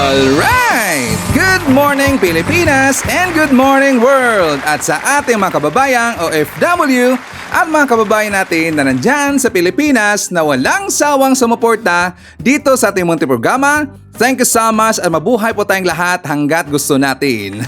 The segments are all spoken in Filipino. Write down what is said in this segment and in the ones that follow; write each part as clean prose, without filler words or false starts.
Alright! Good morning Pilipinas and good morning world! At sa ating mga kababayang OFW at mga kababayan natin na nandyan sa Pilipinas na walang sawang sumuporta dito sa ating munting programa, thank you so much at mabuhay po tayong lahat hanggat gusto natin.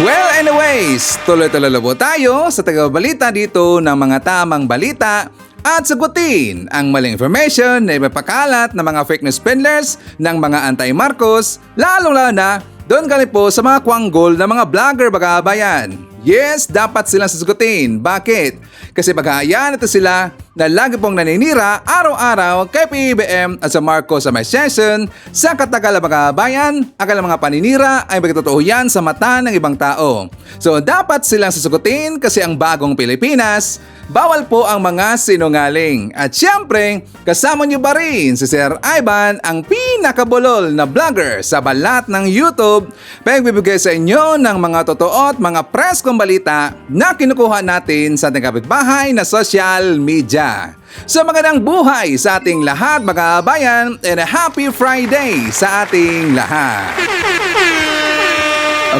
Well, anyways, tuloy-tuloy po tayo sa tagabalita dito ng mga tamang balita at sagutin ang maling information na ipapakalat ng mga fake news peddlers ng mga anti-Marcos, lalong-lalo na doon galing po sa mga kwanggol ng mga vlogger bagabayan. Yes, dapat silang sasagutin. Bakit? Kasi bagaayan ito sila na lagi pong naninira araw-araw kay PBBM at sa Marcos Administration sa katagalan bagabayan. Akala mga paninira ay magtotoo yan sa mata ng ibang tao. So dapat silang sasagutin kasi ang bagong Pilipinas, bawal po ang mga sinungaling. At syempre, kasama niyo ba rin si Sir Ivan, ang pinakabulol na vlogger sa balat ng YouTube, pagbibigay sa inyo ng mga totoo at mga preskong balita na kinukuha natin sa ating kapitbahay na social media. So magandang buhay sa ating lahat mga kabayan and a happy Friday sa ating lahat.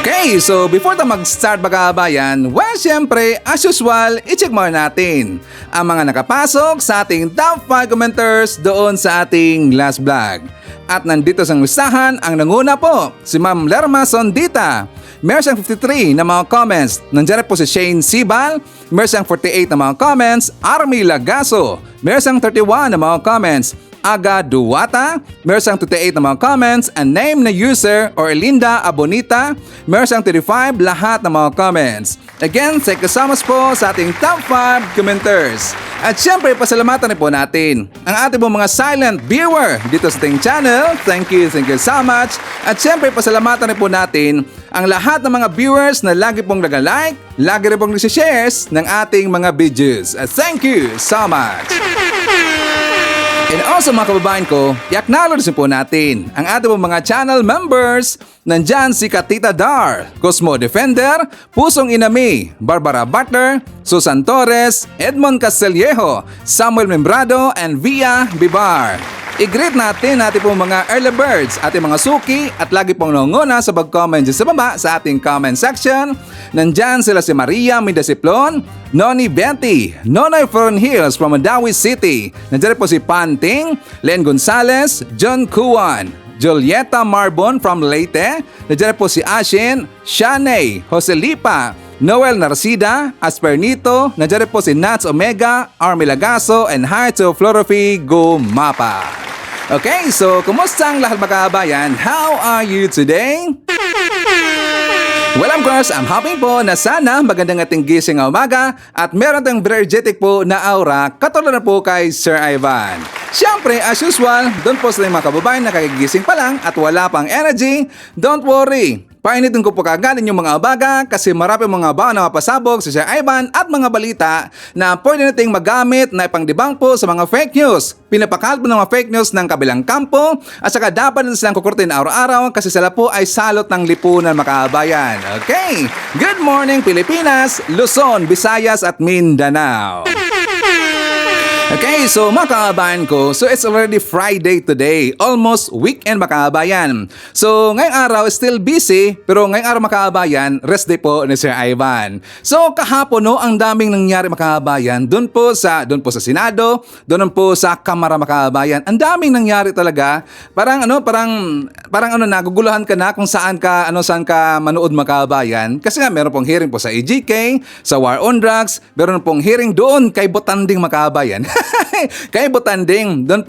Okay, so before tayo mag-start mga kabayan, well, syempre, as usual, i-check muna natin ang mga nakapasok sa ating top 5 commenters doon sa ating last vlog. At nandito sa listahan ang nanguna po, si Ma'am Lerma Sondita. Meron siyang 53 na mga comments. Nandiyan po si Shane Sibal. Meron siyang 48 na mga comments. Army Lagaso. Meron siyang 31 na mga comments. Aga Duwata, meron siyang 28 na mga comments, and name na user or Linda Abonita, meron siyang 35 lahat ng mga comments. Again, thank you so much po sa ating top 5 commenters. At syempre, pasalamatan po natin ang ating mga silent viewer dito sa ating channel. Thank you so much. At syempre, pasalamatan po natin ang lahat ng mga viewers na lagi pong nag-like, lagi rin pong nag-shares ng ating mga videos. At thank you so much. And also mga kababayan ko, i-acknowledge po natin ang ating mga channel members. Nandyan si Katita Dar, Cosmo Defender, Pusong Inami, Barbara Butler, Susan Torres, Edmond Castillejo, Samuel Membrado, and Via Bibar. I-greet natin pong mga early birds, ating mga suki at lagi pong nangunguna sa pag-comment sa baba sa ating comment section. Nandyan sila si Maria Mindasiplon, Noni Betty, Nonoy Foreign Hills from Mandawi City. Nandyan po si Panting, Len Gonzalez, John Kuan, Julieta Marbon from Leyte. Nandyan po si Ashin, Shanay, Joselipa, Noel Narcida, Aspernito. Nandyan po si Nats Omega, Army Lagaso, and hi to Florofi Gumapa. Okay, so kumusta ang lahat mga kabayan? How are you today? Well, of course, I'm happy po na sana magandang ating gising ng umaga at meron tayong energetic po na aura katulad na po kay Sir Ivan. Siyempre, as usual, doon po sa mga kababayan na kagigising pa lang at wala pang energy, don't worry. Painitin ko po kagad yung mga abaga kasi marami mga baon na mapasabog sa Sir Ivan at mga balita na pwede nating magamit na ipangdibang po sa mga fake news. Pinapakalat po ng mga fake news ng kabilang kampo at saka dapat natin silang kukurtin araw-araw kasi sila po ay salot ng lipunan mga kabayan. Okay, good morning Pilipinas, Luzon, Visayas at Mindanao. Okay, so mga kababayan ko, so it's already Friday today. Almost weekend mga kababayan. So ngayong araw still busy, pero ngayong araw mga kababayan, rest day po ni Sir Ivan. So kahapon no, ang daming nangyari mga kababayan doon po sa Senado, doon po sa Kamara mga kababayan. Ang daming nangyari talaga. Parang naguguluhan ka na kung saan ka manood mga kababayan. Kasi nga meron pong hearing po sa EGK, sa War on Drugs, meron pong hearing doon kay Botanding mga kababayan. Kay Botanding, doon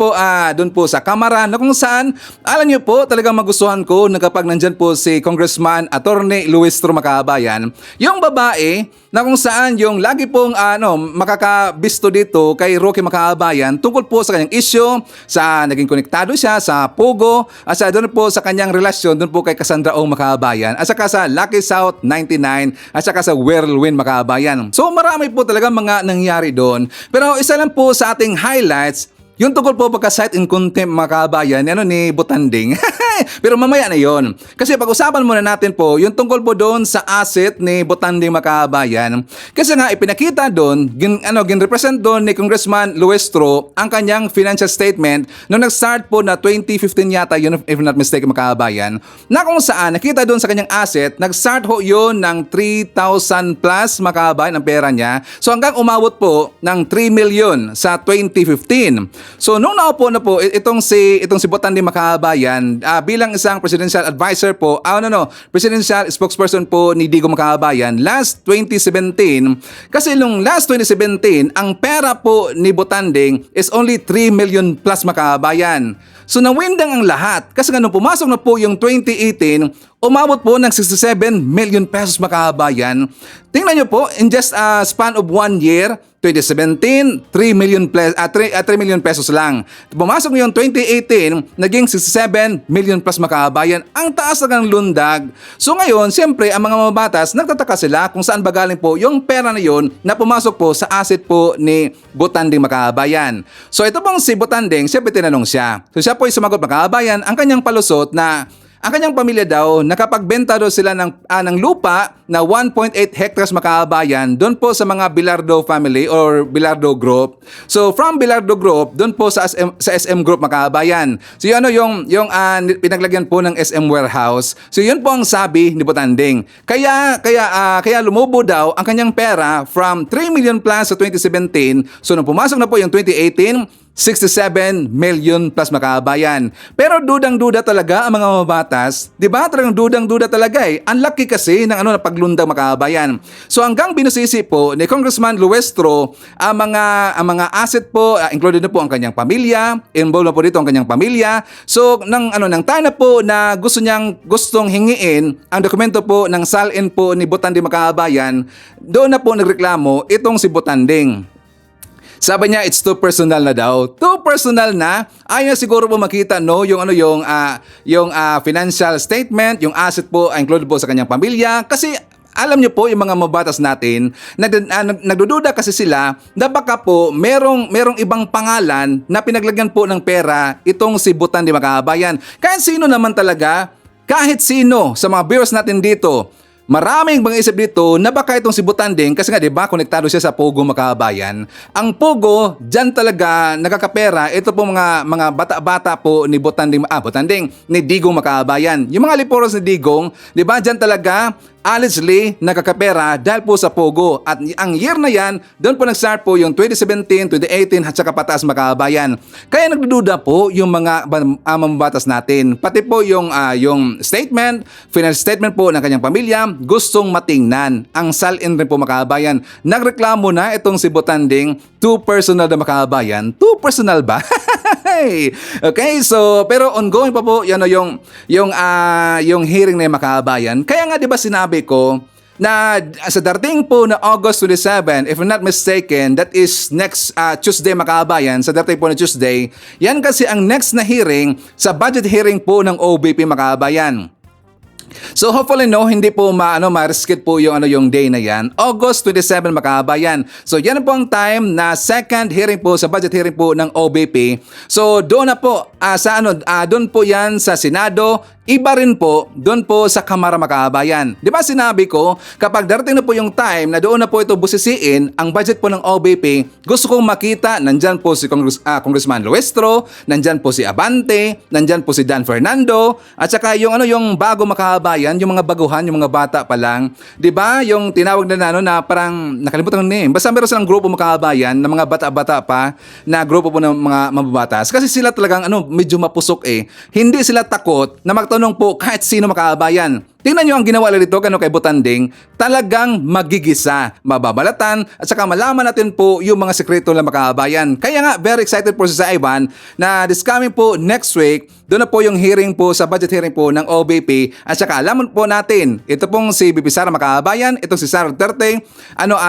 po sa Kamara na kung saan, alam niyo po, talagang magustuhan ko na kapag nandyan po si Congressman Attorney Luis Tro Makabayan, yung babae na kung saan yung lagi pong makakabisto dito kay Rocky Makabayan tungkol po sa kanyang issue, sa naging konektado siya sa Pogo, at sa doon po sa kanyang relasyon doon po kay Cassandra Ong Makabayan, at saka sa Lucky South 99, at saka sa Whirlwind Makabayan. So marami po talaga mga nangyari doon. Pero isa lang po sa ating highlights, yung tungkol po pagka-cite in contempt mga kabayan, ni Botanding. Pero mamaya na yon. Kasi pag-usapan muna natin po yung tungkol po doon sa asset ni Botanding Makabayan. Kasi nga ipinakita doon, gin-represent doon ni Congressman Luestro ang kanyang financial statement nung nag-start po na 2015 yata yun, if not mistaken Makabayan, na kung saan nakita doon sa kanyang asset, nag-start ho yun ng 3,000 plus Makabayan ang pera niya. So hanggang umabot po ng 3 million sa 2015. So nung naupo na po itong si Botanding Makabayan bilang isang presidential advisor po, presidential spokesperson po ni Digong Makabayan last 2017. Kasi nung last 2017, ang pera po ni Botanding is only 3 million plus Makabayan. So nawindang ang lahat kasi nga nung pumasok na po yung 2018, umabot po ng 67 million pesos Makabayan. Tingnan nyo po, in just a span of 1 year, 2017, 3 million pesos lang. Pumasok yung 2018, naging 67 million plus Makabayan. Ang taas ng lundag. So ngayon, siyempre, ang mga mababatas, nagtataka sila kung saan ba galing po yung pera na yun na pumasok po sa asset po ni Botanding Makabayan. So ito pong si Botanding, siyempre tinanong siya. So siya po ay sumagot Makabayan, ang kanyang palusot na ang kanyang pamilya daw, nakapagbenta daw sila ng lupa na 1.8 hectares Makabayan doon po sa mga Bilardo family or Bilardo Group. So from Bilardo Group, doon po sa SM Group Makabayan. So yung pinaglagyan po ng SM Warehouse. So yun po ang sabi ni Botanding. Kaya lumubo daw ang kanyang pera from 3 million plus sa 2017. So nung pumasok na po yung 2018, 67 million plus Makabayan. Pero dudang-duda talaga ang mga mababatas. Diba? Talagang dudang-duda talaga eh. Ang laki kasi ng na paglundang Makabayan. So hanggang binusisi po ni Congressman Luestro ang mga asset po, included na po ang kanyang pamilya, involved na po dito ang kanyang pamilya. So nang time na po na gustong hingiin ang dokumento po ng SALN po ni Botanding Makabayan, doon na po nagreklamo itong si Botanding. Sabi niya, it's too personal na daw. Too personal na. Ayaw siguro po makita yung financial statement, yung asset po included po sa kanyang pamilya. Kasi alam niyo po yung mga mabatas natin, nagdududa kasi sila na baka po merong ibang pangalan na pinaglagyan po ng pera itong si Botanding Makabayan. Kahit sino naman talaga, kahit sino sa mga viewers natin dito, maraming mga isip dito na baka itong si Botanding, kasi nga diba konektado siya sa Pogo Makabayan. Ang Pogo, dyan talaga nakakapera. Ito po mga bata-bata po ni Botanding, ni Digong Makabayan. Yung mga liporos ni Digong, diba dyan talaga allegedly nakakapera dahil po sa Pogo. At ang year na yan, doon po nag-start po yung 2017, 2018 at saka pataas Makabayan. Kaya nagdududa po yung mga mambatas natin. Pati po yung statement, final statement po ng kanyang pamilya, gustong matingnan. Ang SALN rin po Makabayan. Nagreklamo na itong si Botanding, too personal na Makabayan. Too personal ba? Okay, so pero ongoing pa po yung hearing na Makabayan. Kaya nga 'di ba sinabi ko na sa darating po na August 27, if I'm not mistaken, that is next Tuesday Makabayan, sa darating po na Tuesday, yan kasi ang next na hearing sa budget hearing po ng OBP Makabayan. So hopefully hindi po ma-riskit po yung day na yan. August 27 Makabayan. So yan po ang time na second hearing po sa budget hearing po ng OBP. So doon na po doon po yan sa Senado. Iba rin po doon po sa Kamara Makabayan. Di ba sinabi ko, kapag darating na po yung time na doon na po ito busisiin ang budget po ng OBP, gusto kong makita, nandyan po si Congressman Luestro, nandyan po si Abante, nandyan po si Dan Fernando, at saka yung bago Makabayan, yung mga baguhan, yung mga bata pa lang. Di ba yung tinawag na parang nakalimutan ko na basta meron silang grupo Makabayan na mga bata-bata pa na grupo po ng mga mababatas. Kasi sila talagang medyo mapusok eh. Hindi sila takot na magtanong po kahit sino Makabayan. Tingnan nyo ang ginawa dito kay Botanding, talagang magigisa, mababalatan, at saka malaman natin po yung mga sekreto ng Makabayan. Kaya nga, very excited po si Ivan na this coming po next week, doon na po yung hearing po sa budget hearing po ng OBP, at saka alaman po natin, ito pong si BP Sara Makabayan, itong si Sara Duterte,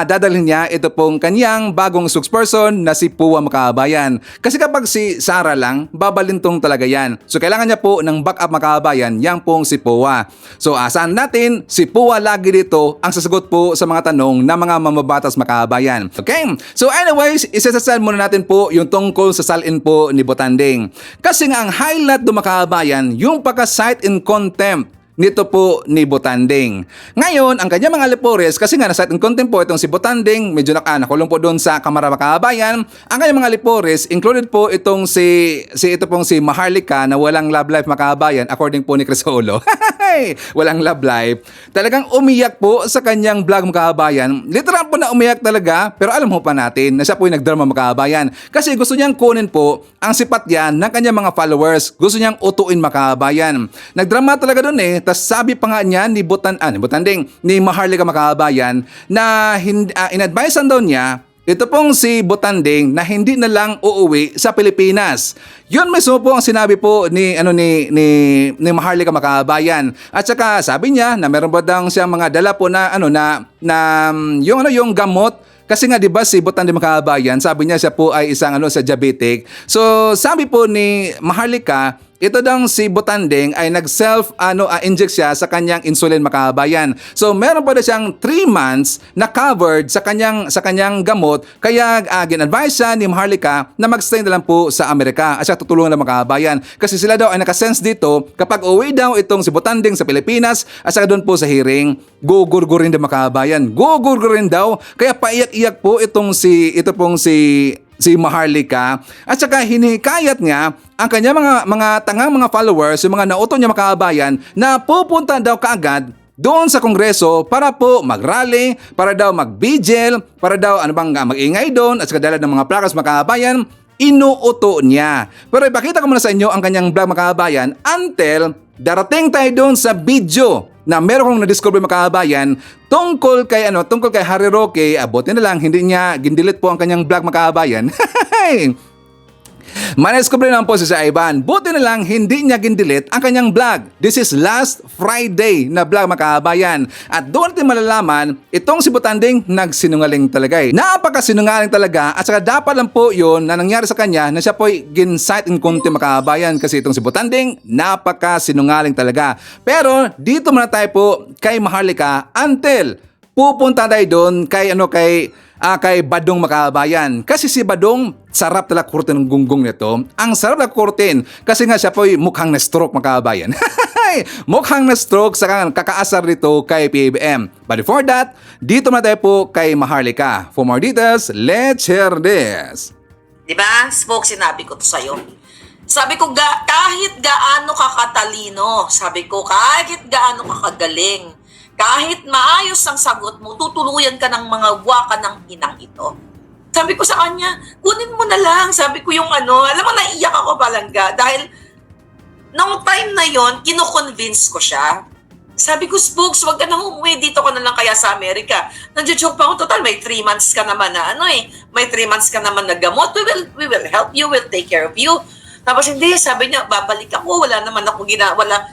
dadalhin niya ito pong kanyang bagong spokesperson na si Pua Makabayan. Kasi kapag si Sara lang, babalintong talaga yan. So kailangan niya po ng backup Makabayan, yang pong si Pua. So Asahan natin, si Pua lagi dito ang sasagot po sa mga tanong ng mga mamabatas makabayan. Okay? So anyways, isasasal muna natin po yung tungkol sa salin po ni Botanding. Kasi nga ang highlight do makabayan, yung pagka-cite in contempt nito po ni Botanding. Ngayon, ang kanya mga Alipores, kasi nga nasa in contempt po itong si Botanding, medyo nakulong po doon sa Kamara Makabayan. Ang kanya mga Alipores, included po itong ito pong si Maharlika na walang love life Makabayan, according po ni Crisolo. Walang love life. Talagang umiyak po sa kanyang vlog Makabayan. Literal po na umiyak talaga, pero alam mo pa natin na siya po yung nagdrama Makabayan. Kasi gusto niyang kunin po ang sipat yan ng kanyang mga followers. Gusto niyang utuin Makabayan. Nagdrama talaga doon eh. Tas sabi pa nga niya ni Botanding, ni Maharlika Makabayan na in-advisean daw niya ito pong si Botanding na hindi na lang uuwi sa Pilipinas. Yun mismo po ang sinabi po ni Maharlika Makabayan. At saka sabi niya na meron ba daw siyang mga dala po na yung gamot. Kasi nga 'di ba si Botanding Makabayan, sabi niya siya po ay isang sa diabetic. So sabi po ni Maharlika, ito daw si Botanding ay inject siya sa kanyang insulin Makabayan. So meron pa na siyang 3 months na covered sa kanyang gamot, kaya gin-advise siya ni Maharlika na magstay na lang po sa Amerika at siya tutulungan ng Makabayan. Kasi sila daw ay nakasense dito kapag uwi daw itong si Botanding sa Pilipinas at saka doon po sa hearing, gugurgurin daw Makabayan. Gugurgurin daw, kaya paiyak-iyak po ito pong si Maharlika at saka hinikayat niya ang kanya mga tangang mga followers, yung mga nauto niya Makabayan na pupunta daw kaagad doon sa Kongreso para po mag-rally, para daw mag-vigil, para daw mag-ingay doon at saka dala ng mga plakas Makabayan. Inuuto niya. Pero ipakita ko muna sa inyo ang kanyang vlog Makabayan until darating tayo doon sa video na meron kong na-discover Makabayan tungkol kay Harry Roque. Abutin na lang, hindi niya gindelete po ang kanyang vlog Makabayan. Manidiscover naman po si Ivan. Buti na lang hindi niya gindelete ang kanyang vlog. This is last Friday na vlog Makabayan. At doon natin malalaman, itong si Botanding nagsinungaling talaga eh. Napakasinungaling talaga at saka dapat lang po yun na nangyari sa kanya na siya po'y gin-cite in contempt Makabayan kasi itong si Botanding napakasinungaling talaga. Pero dito muna tayo po kay Maharlika until pupunta tayo doon kay Badong Makabayan. Kasi si Badong, sarap talaga kurtin ng gunggong nito. Ang sarap na kurtin kasi nga siya po'y mukhang na-stroke Makabayan. Mukhang na-stroke sa kakaasar nito kay PBBM. But before that, dito na tayo po kay Maharlika. For more details, let's hear this. Diba? Spoke, sinabi ko to sa'yo. Sabi ko, kahit gaano kakatalino, sabi ko, kahit gaano kakagaling, kahit maayos ang sagot mo, tutuluyan ka ng mga waka ng inang ito. Sabi ko sa kanya, kunin mo na lang. Sabi ko alam mo, naiyak ako palangga. Dahil, nung time na yon, kino-convince ko siya. Sabi ko, Spooks, wag ka nang umuwi, dito ka na lang kaya sa Amerika. Nandiyo-joke pa ako, total, may 3 months ka naman na may 3 months ka naman na gamot. We will help you, we'll take care of you. Tapos hindi, sabi niya, babalik ako, wala naman ako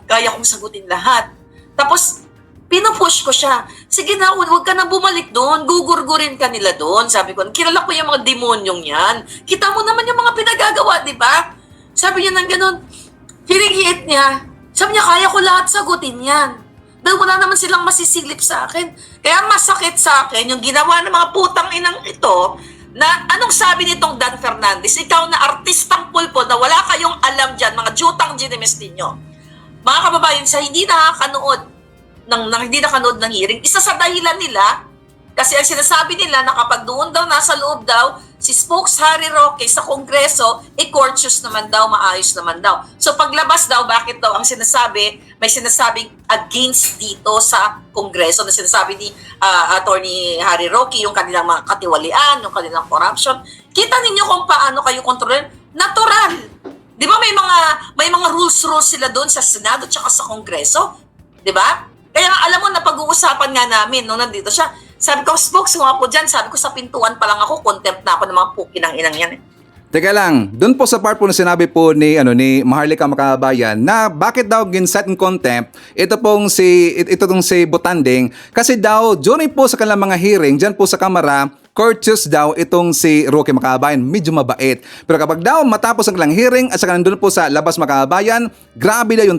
kaya kong sagutin lahat. Tapos, pinupush ko siya. Sige na, huwag ka na bumalik doon. Gugurgurin ka nila doon. Sabi ko, kilala ko yung mga demonyong yan. Kita mo naman yung mga pinagagawa, di ba? Sabi niya ng ganun. Hiring-hit niya. Sabi niya, kaya ko lahat sagutin yan. Dahil wala naman silang masisilip sa akin. Kaya masakit sa akin yung ginawa ng mga putang inang ito na anong sabi nitong Dan Fernandez? Ikaw na artistang pulpo na wala kayong alam dyan, mga jutang ginimis ninyo. Mga kababayan, sa hindi nakakanood ng hearing, isa sa dahilan nila, kasi ang sinasabi nila na kapag doon daw, nasa loob daw, si Spokes Harry Roque sa Kongreso, courteous naman daw, maayos naman daw. So paglabas daw, bakit daw ang may sinasabing against dito sa Kongreso na sinasabi ni Attorney Harry Roque, yung kanilang mga katiwalian, yung kanilang corruption. Kita ninyo kung paano kayo kontrolin? Natural. Di ba may mga rules sila doon sa Senado at sa Kongreso? Di ba? Kaya alam mo, napag-uusapan nga namin nung nandito siya. Sabi ko, Spokes, nga po dyan. Sabi ko, sa pintuan pa lang ako, contempt na ako ng mga pukinang inang yan. Teka lang, doon po sa part po na sinabi po ni Maharlika Makabayan na bakit daw gin-set in contempt ito tong si Botanding kasi daw during po sa kanilang mga hearing diyan po sa Kamara, courteous daw itong si Roque Makabayan, medyo mabait. Pero kapag daw matapos ang kanilang hearing at saka nandun po sa labas Makabayan, grabe daw yung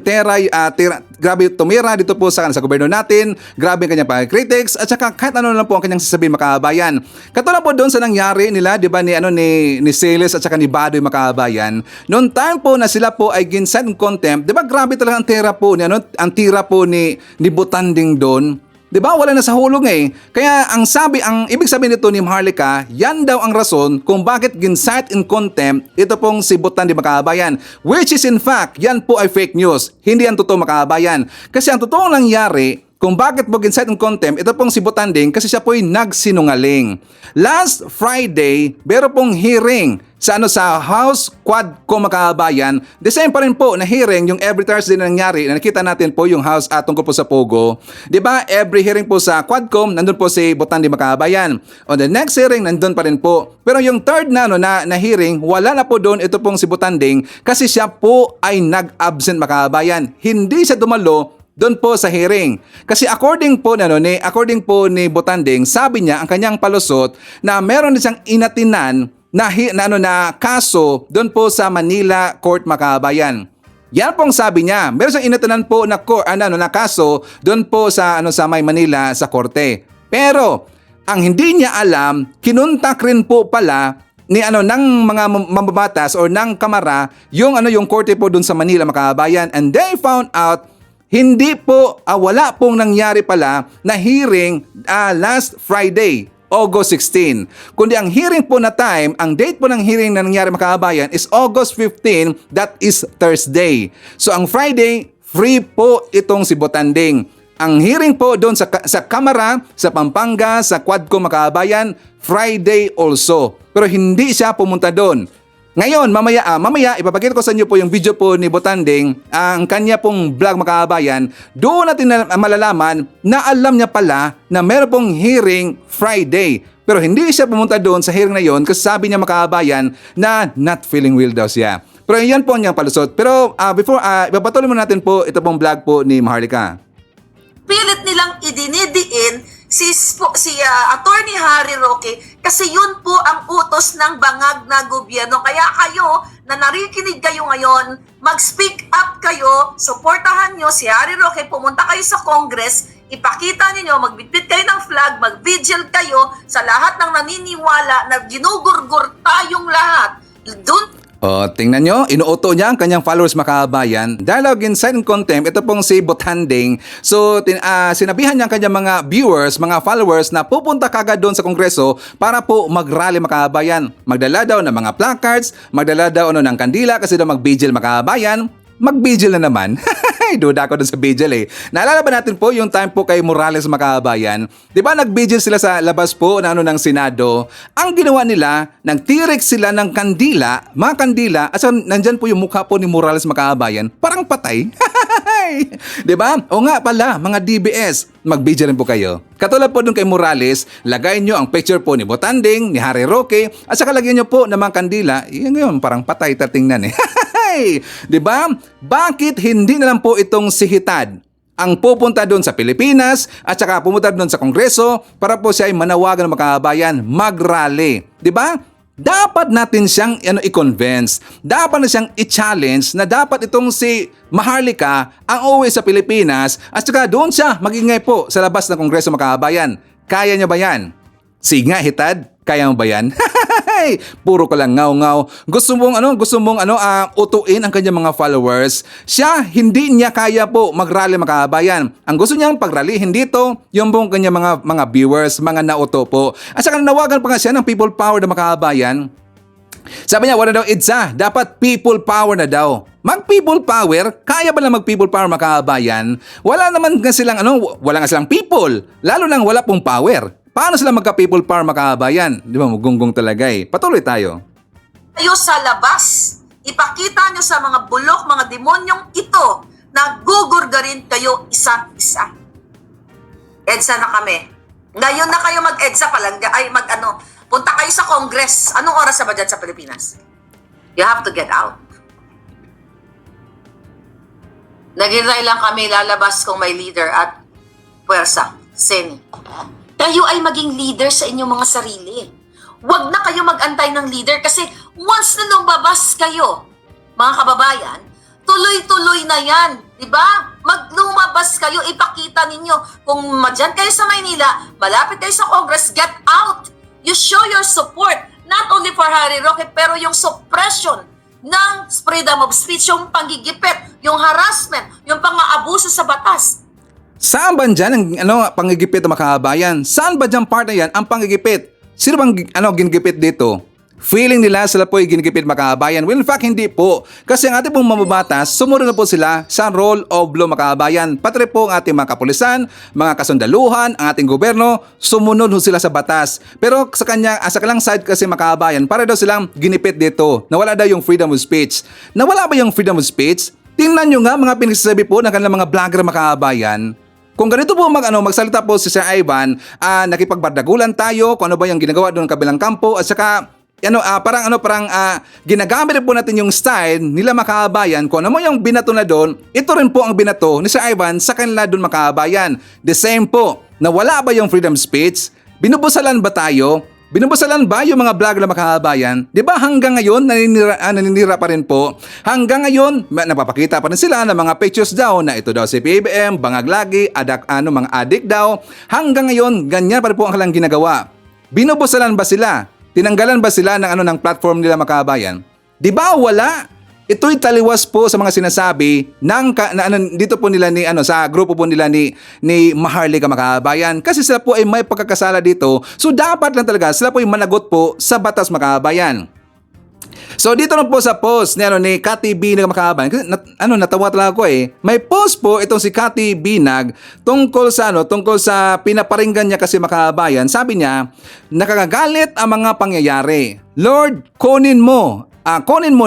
grabe tumira dito po sa gobyerno natin, grabe ang kanyang pag-critics, at saka kahit ano lang po ang kanyang sasabihin, makabayan. Katulad po doon sa nangyari nila, di ba, ni Celis at saka ni Badoy, makabayan. Noong time po na sila po ay ginsend in contempt, di ba, grabe talaga ang tira po ni Butanding doon. 'Di ba? Wala na sa hulog eh. Kaya ang ibig sabihin nito ni Maharlika, yan daw ang rason kung bakit gincite in contempt ito pong si Butanding, makabayan. Which is in fact, yan po ay fake news. Hindi yan totoo, makabayan. Kasi ang totoong nangyari kung bakit po gincite in contempt ito pong si Butanding, kasi siya po ay nagsinungaling. Last Friday, meron pong hearing sa House Quadcom, makabayan. The same pa rin po na hearing yung every Thursday na nangyari, na nakita natin po yung House tungkol po sa Pogo. 'Di ba? Every hearing po sa Quadcom, nandun po si Butanding, makabayan. On the next hearing, nandun pa rin po. Pero yung third na hearing, wala na po doon ito pong si Butanding, kasi siya po ay nag-absent, makabayan. Hindi siya dumalo doon po sa hearing. Kasi according po ni Butanding, sabi niya ang kanyang palusot na meron din siyang inatinan na kaso doon po sa Manila Court, makabayan. Yan pong sabi niya. Meron siyang inatinan po na kaso doon po sa may Manila sa korte. Pero ang hindi niya alam, kinuntak rin po pala ng mga mambabatas or ng kamara yung korte po doon sa Manila, makabayan, and they found out wala pong nangyari pala na hearing last Friday, August 16. Kundi ang hearing po na time, ang date po ng hearing na nangyari, makabayan, is August 15, that is Thursday. So ang Friday, free po itong si Butanding. Ang hearing po doon sa Kamara, sa Pampanga, sa Quadcom, makabayan, Friday also. Pero hindi siya pumunta doon. Ngayon, mamaya ipapakita ko sa inyo po yung video po ni Butanding, ang kanya pong vlog, makabayan. Doon natin malalaman na alam niya pala na meron pong hearing Friday. Pero hindi siya pumunta doon sa hearing na yon kasi sabi niya, makabayan, na not feeling well daw siya. Pero yan po ang niyang palusot. Pero ipapatuloy mo natin po ito pong vlog po ni Maharlika. Pilit nilang idinidiin si Attorney Harry Roque kasi yun po ang utos ng bangag na gobyerno. Kaya kayo na narikinig kayo ngayon, mag-speak up kayo, suportahan nyo si Harry Roque, pumunta kayo sa Congress, ipakita niyo, magbitbit kayo ng flag, mag-vigil kayo sa lahat ng naniniwala na ginugurgur tayong lahat. Doon Tingnan nyo, inuuto niya ang kanyang followers, makabayan. Dialogue in silent contempt, ito pong si Butanding. So, sinabihan niya ang kanyang mga viewers, mga followers na pupunta kagad doon sa Kongreso para po mag-rally, makabayan. Magdala daw ng mga placards, magdala daw ng kandila kasi daw mag-vigil, makabayan. Mag-vigil na naman. Duda ko dun sa vigil eh. Naalala ba natin po yung time po kay Morales, makabayan? Di ba nag-vigil sila sa labas po ng Senado? Ang ginawa nila, nagtirik sila ng kandila, mga kandila, at so, nandyan po yung mukha po ni Morales, makabayan. Parang patay. Di ba? O nga pala, mga DBS, mag-vigil rin po kayo. Katulad po dun kay Morales, lagay nyo ang picture po ni Butanding, ni Harry Roque, at saka lagyan nyo po ng mga kandila. Yun, parang patay tatingnan eh. 'Di ba? Bakit hindi na lang po itong si Hitad ang pupunta doon sa Pilipinas at saka pumunta doon sa Kongreso para po siya ay manawagan ng makabayan, mag-rally, 'di ba? Dapat natin siyang i-convince, dapat na siyang i-challenge na dapat itong si Maharlika ang uuwi sa Pilipinas at saka doon siya magingay po sa labas ng Kongreso, makabayan. Kaya niya ba yan? Sige nga, Hitad, kaya mo ba yan? Puro ka lang ngaw-ngaw. Gusto mong utuin ang kanyang mga followers. Siya, hindi niya kaya po mag-rally, makabayan. Ang gusto niyang pag-rally, hindi to yung buong kanyang mga viewers, mga nauto po. At saka nawagan pa nga siya ng people power na makabayan. Sabi niya, wala daw EDSA, dapat people power na daw. Mag-people power? Kaya ba lang mag-people power, makabayan? Wala naman nga silang wala nga silang people. Lalo nang wala pong power. Paano sila magka-people power, makabayan? Di ba, mugunggong talaga eh. Patuloy tayo. Kayo sa labas, ipakita nyo sa mga bulok, mga demonyong ito, na gugurgarin kayo isa-isa. EDSA na kami. Ngayon na kayo mag-EDSA punta kayo sa Congress. Anong oras na ba dyan sa Pilipinas? You have to get out. Naghintay lang kami lalabas kung may leader at puwersa. Seni. Kayo ay maging leader sa inyong mga sarili. Huwag na kayo mag-antay ng leader kasi once na lumabas kayo, mga kababayan, to tuloy-tuloy na yan. Diba? Maglumabas kayo, ipakita ninyo. Kung madyan kayo sa Maynila, malapit kayo sa Congress, get out. You show your support, not only for Harry Roque, pero yung suppression ng freedom of speech, yung panggigipit, yung harassment, yung pang-aabuso sa batas. Saan ba dyan ang panggigipit ng makabayan? Saan ba dyan part na yan ang panggigipit? Sino bang ginigipit dito? Feeling nila sila po ay ginigipit makabayan. Well, in fact, hindi po. Kasi ang ating pong mamabatas, sumunod na po sila sa rule of law makabayan. Pati rin po ang ating mga kapulisan, mga kasundaluhan, ang ating gobyerno, sumunod ho sila sa batas. Pero sa kalang side kasi makabayan, para daw silang ginipit dito. Nawala daw yung freedom of speech. Nawala ba yung freedom of speech? Tingnan nyo nga mga pinagsasabi po ng kanilang mga vlogger makabayan. Kung ganito po magsalita po si Sir Ivan, nakipagbardagulan tayo kung ano ba yung ginagawa doon kabilang kampo at saka parang ginagamit po natin yung style nila makabayan kung ano mo yung binato na doon, ito rin po ang binato ni Sir Ivan sa kanila doon makabayan. The same po, na wala ba yung freedom speech? Binubusalan ba tayo? Binubusalan ba yung mga vlog na makabayan? Di ba hanggang ngayon naninira pa rin po? Hanggang ngayon napapakita pa rin sila ng mga pictures daw na ito daw si PBM, bangag lagi, mga adik daw. Hanggang ngayon ganyan pa rin po ang kanilang ginagawa. Binubusalan ba sila? Tinanggalan ba sila ng platform nila makabayan? Di ba wala? Ito'y taliwas po sa mga sinasabi dito po nila sa grupo po nila ni Maharlika makabayan kasi sila po ay may pagkakasala dito. So dapat lang talaga sila po ay managot po sa batas makabayan. So dito na po sa post ni Cathy Binag makabayan. Kasi natawa talaga ako eh. May post po itong si Cathy Binag tungkol sa pinaparinggan niya kasi makabayan. Sabi niya, nakakagalit ang mga pangyayari. Lord, kunin mo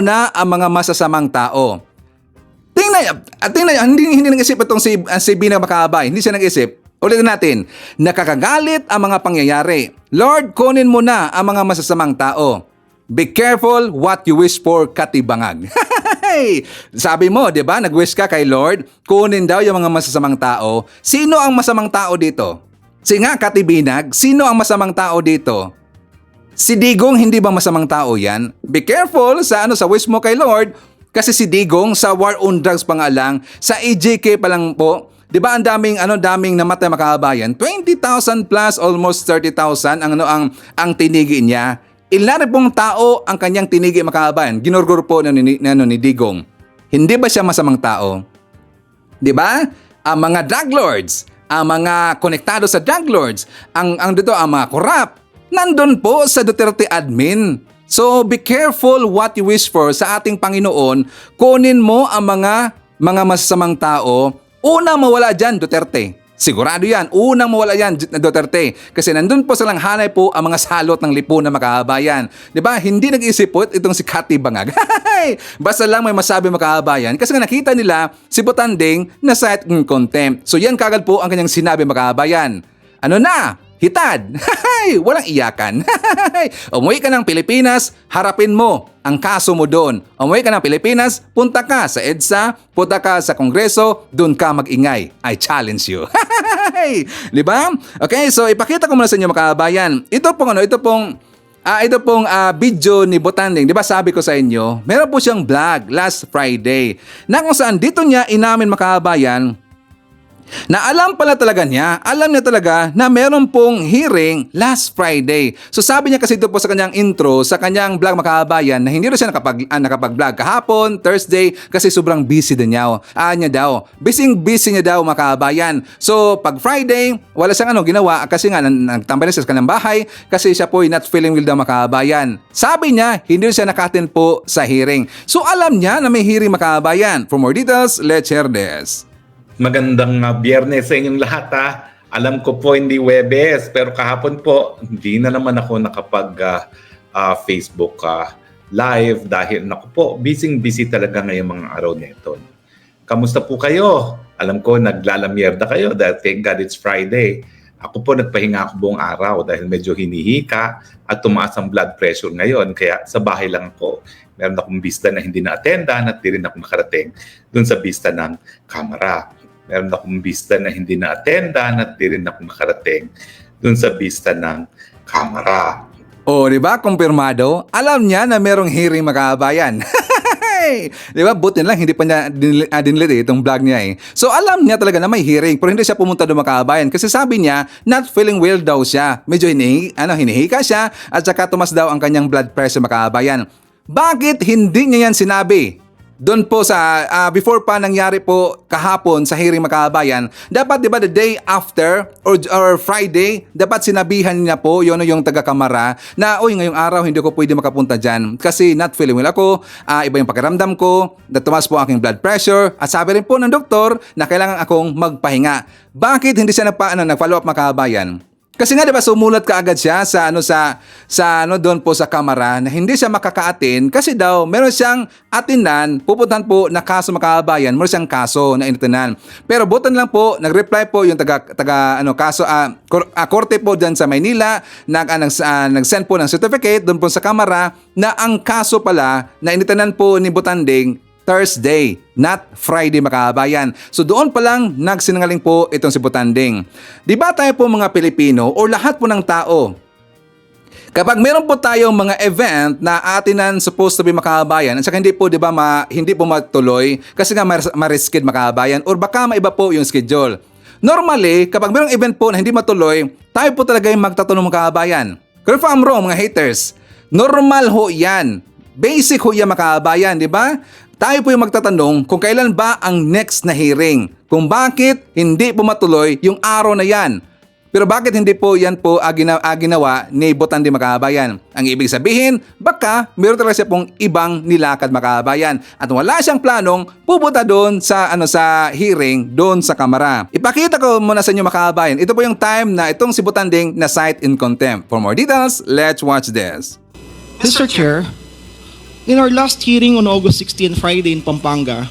na ang mga masasamang tao. Tingnan hindi nag-isip itong si Binag makabayan. Hindi siya nag-isip. Ulitin natin. Nakakagalit ang mga pangyayari. Lord, kunin mo na ang mga masasamang tao. Be careful what you wish for, Cathy Bangag. Sabi mo, di ba? Nag-wish ka kay Lord, kunin daw yung mga masasamang tao. Sino ang masamang tao dito? Sige nga, Cathy Binag, sino ang masamang tao dito? Si Digong, hindi ba masamang tao yan? Be careful sa wish mo kay Lord, kasi si Digong sa war on drugs pa nga lang, sa AJK pa lang po, di ba ang daming namatay makabayan? 20,000 plus, almost 30,000 ang tinigi niya. Ilan pong tao ang kanyang tinigi makabayan? Ginurgur po ni Digong. Hindi ba siya masamang tao? Di ba? Ang mga drug lords, ang mga konektado sa drug lords, ang mga korap, nandun po sa Duterte admin. So be careful what you wish for sa ating Panginoon. Kunin mo ang mga masasamang tao. Una mawala dyan, Duterte. Sigurado yan. Unang mawala yan, Duterte. Kasi nandun po silang hanay po ang mga salot ng lipunan makabayan. Diba? Hindi nag-isip po itong si Cathy Bangag. Basta lang may masabi makabayan. Kasi nga nakita nila si Botanding na cite in contempt. So yan kagad po ang kanyang sinabi makabayan. Ano na? Hitad! Walang iyakan. Umuwi ka ng Pilipinas, harapin mo ang kaso mo doon. Umuwi ka ng Pilipinas, punta ka sa EDSA, punta ka sa Kongreso, doon ka mag-ingay. I challenge you. Di ba? Okay, so ipakita ko muna sa inyo makabayan. Ito pong video ni Botanding. Di ba sabi ko sa inyo, meron po siyang vlog last Friday na kung saan dito niya inamin makabayan na alam niya talaga na meron pong hearing last Friday. So sabi niya kasi ito po sa kanyang intro, sa kanyang vlog makabayan na hindi rin siya nakapag-vlog kahapon, Thursday, kasi sobrang busy din niya. Busy niya daw makabayan. So pag Friday, wala siyang ginawa kasi nga nagtambay na siya sa kanyang bahay kasi siya po not feeling well daw makabayan. Sabi niya, hindi rin siya nakatin po sa hearing. So alam niya na may hearing makabayan. For more details, let's share this. Magandang biyernes sa inyong lahat ha. Alam ko po hindi Webes, pero kahapon po hindi na naman ako Facebook live dahil busy talaga ngayong mga araw na ito. Kamusta po kayo? Alam ko naglalamierda kayo dahil thank God it's Friday. Ako po nagpahinga ako buong araw dahil medyo hinihika at tumaas ang blood pressure ngayon kaya sa bahay lang ako. Meron akong bista na hindi na-attendan at di rin ako nakarating dun sa bista ng kamera. Meron akong bista na hindi na-attendan at di rin ako makarating dun sa bista ng kamera. O, di ba? Kumpirmado. Alam niya na merong hearing makabayan. Hey! Di ba? Buti na lang, hindi pa niya dinelete itong vlog niya eh. So alam niya talaga na may hearing, pero hindi siya pumunta doon mga kababayan. Kasi sabi niya, not feeling well daw siya. Medyo hinihika siya at saka tumas daw ang kanyang blood pressure mga kababayan. Bakit hindi niya yan sinabi? Doon po sa, before pa nangyari po kahapon sa hearing mga kababayan, dapat di ba the day after or Friday, dapat sinabihan niya po yung taga-kamara na, uy, ngayong araw hindi ko pwede makapunta dyan kasi not feeling well ako, iba yung pakiramdam ko, tumaas po aking blood pressure, at sabi rin po ng doktor na kailangan akong magpahinga. Bakit hindi siya nag-follow up mga kababayan? Kasi nga 'di ba sumulat kaagad siya sa doon po sa kamera na hindi siya makaka-attend kasi daw meron siyang atinan, pupuntahan po na kaso mga kababayan, meron siyang kaso na inatinan. Pero butan lang po, nag-reply po yung kaso korte po diyan sa Maynila, nag-send po ng certificate doon po sa kamera na ang kaso pala na inatinan po ni Butanding Thursday, not Friday mga kababayan. So doon pa lang nagsinungaling po itong si Butanding. Di ba tayo po mga Pilipino o lahat po ng tao, kapag meron po tayong mga event na atinan supposed to be mga kababayan, at saka hindi po, di ba, hindi po matuloy kasi nga mariskid mga kababayan or baka maiba po yung schedule. Normally, kapag merong event po na hindi matuloy, tayo po talaga yung magtatanong mga kababayan. Correct if I'm wrong, mga haters. Normal ho yan. Basic ho yan mga kababayan, di ba? Tayo po yung magtatanong kung kailan ba ang next na hearing. Kung bakit hindi po matuloy yung araw na yan. Pero bakit hindi po yan po ginawa ni Butanding mga kababayan? Ang ibig sabihin, baka meron talaga siya pong ibang nilakad mga kababayan at wala siyang planong pupunta doon sa hearing doon sa kamara. Ipakita ko muna sa inyo mga kababayan. Ito po yung time na itong si Butanding na cite in contempt. For more details, let's watch this. Mr. Chair, in our last hearing on August 16, Friday in Pampanga,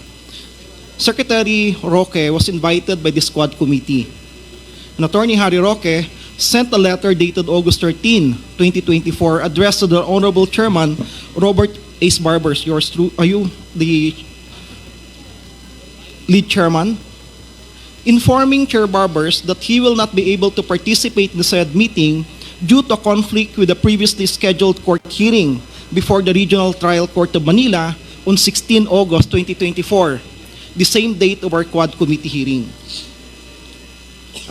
Secretary Roque was invited by the squad committee. And Attorney Harry Roque sent a letter dated August 13, 2024, addressed to the Honorable Chairman Robert Ace Barbers. Are you the lead chairman? Informing Chair Barbers that he will not be able to participate in the said meeting due to a conflict with the previously scheduled court hearing before the Regional Trial Court of Manila on 16 August 2024, the same date of our Quad Committee hearing.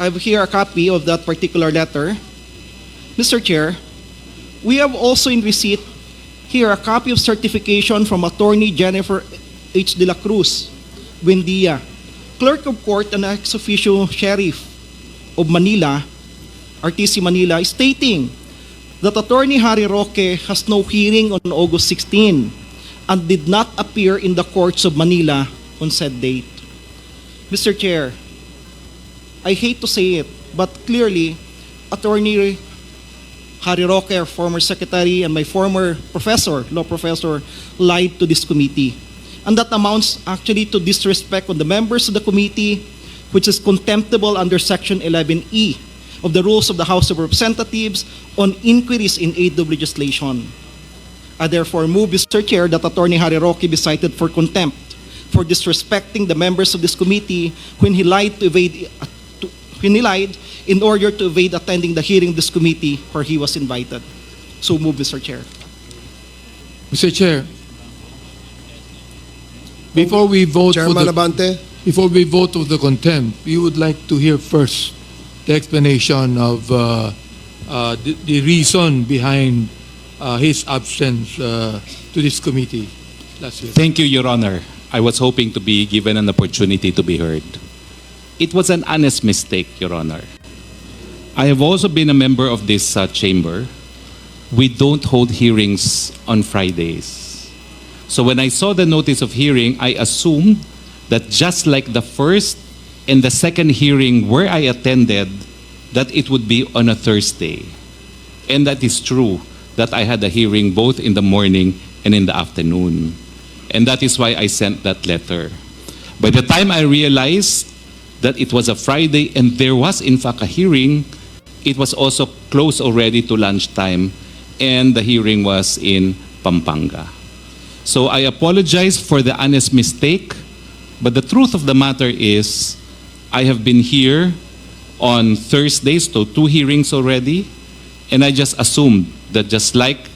I have here a copy of that particular letter. Mr. Chair, we have also in receipt here a copy of certification from Attorney Jennifer H. de la Cruz, Buendia, Clerk of Court and ex officio Sheriff of Manila, RTC Manila, stating that Attorney Harry Roque has no hearing on August 16 and did not appear in the courts of Manila on said date. Mr. Chair, I hate to say it, but clearly, Attorney Harry Roque, our former secretary, and my former law professor, lied to this committee. And that amounts actually to disrespect on the members of the committee, which is contemptible under Section 11E of the Rules of the House of Representatives on inquiries in aid of legislation. I therefore move, Mr. Chair, that Attorney Harry Roque be cited for contempt for disrespecting the members of this committee when he lied in order to evade attending the hearing of this committee where he was invited. So move, Mr. Chair. Mr. Chair, before we vote Chairman Abante, before we vote of the contempt, we would like to hear first the explanation of the reason behind his absence to this committee last year. Thank you, Your Honor. I was hoping to be given an opportunity to be heard. It was an honest mistake, Your Honor. I have also been a member of this chamber. We don't hold hearings on Fridays. So when I saw the notice of hearing, I assumed that just like the first and the second hearing where I attended, that it would be on a Thursday. And that is true, that I had a hearing both in the morning and in the afternoon. And that is why I sent that letter. By the time I realized that it was a Friday and there was in fact a hearing, it was also close already to lunchtime and the hearing was in Pampanga. So I apologize for the honest mistake, but the truth of the matter is I have been here on Thursdays, so 2 hearings already, and I just assumed that just like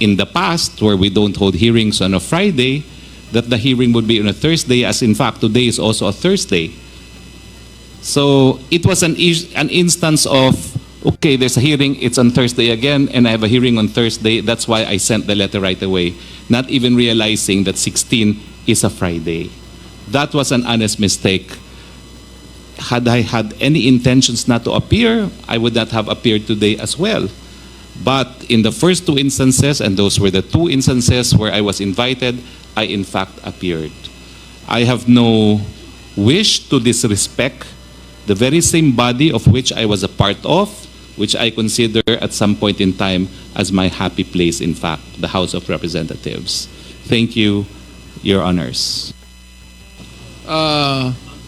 in the past where we don't hold hearings on a Friday, that the hearing would be on a Thursday, as in fact today is also a Thursday. So it was an instance of, okay, there's a hearing, it's on Thursday again, and I have a hearing on Thursday. That's why I sent the letter right away, not even realizing that 16 is a Friday. That was an honest mistake. Had I had any intentions not to appear, I would not have appeared today as well. But in the first two instances, and those were the two instances where I was invited, I in fact appeared. I have no wish to disrespect the very same body of which I was a part of, which I consider at some point in time as my happy place, in fact, the House of Representatives. Thank you, Your Honors.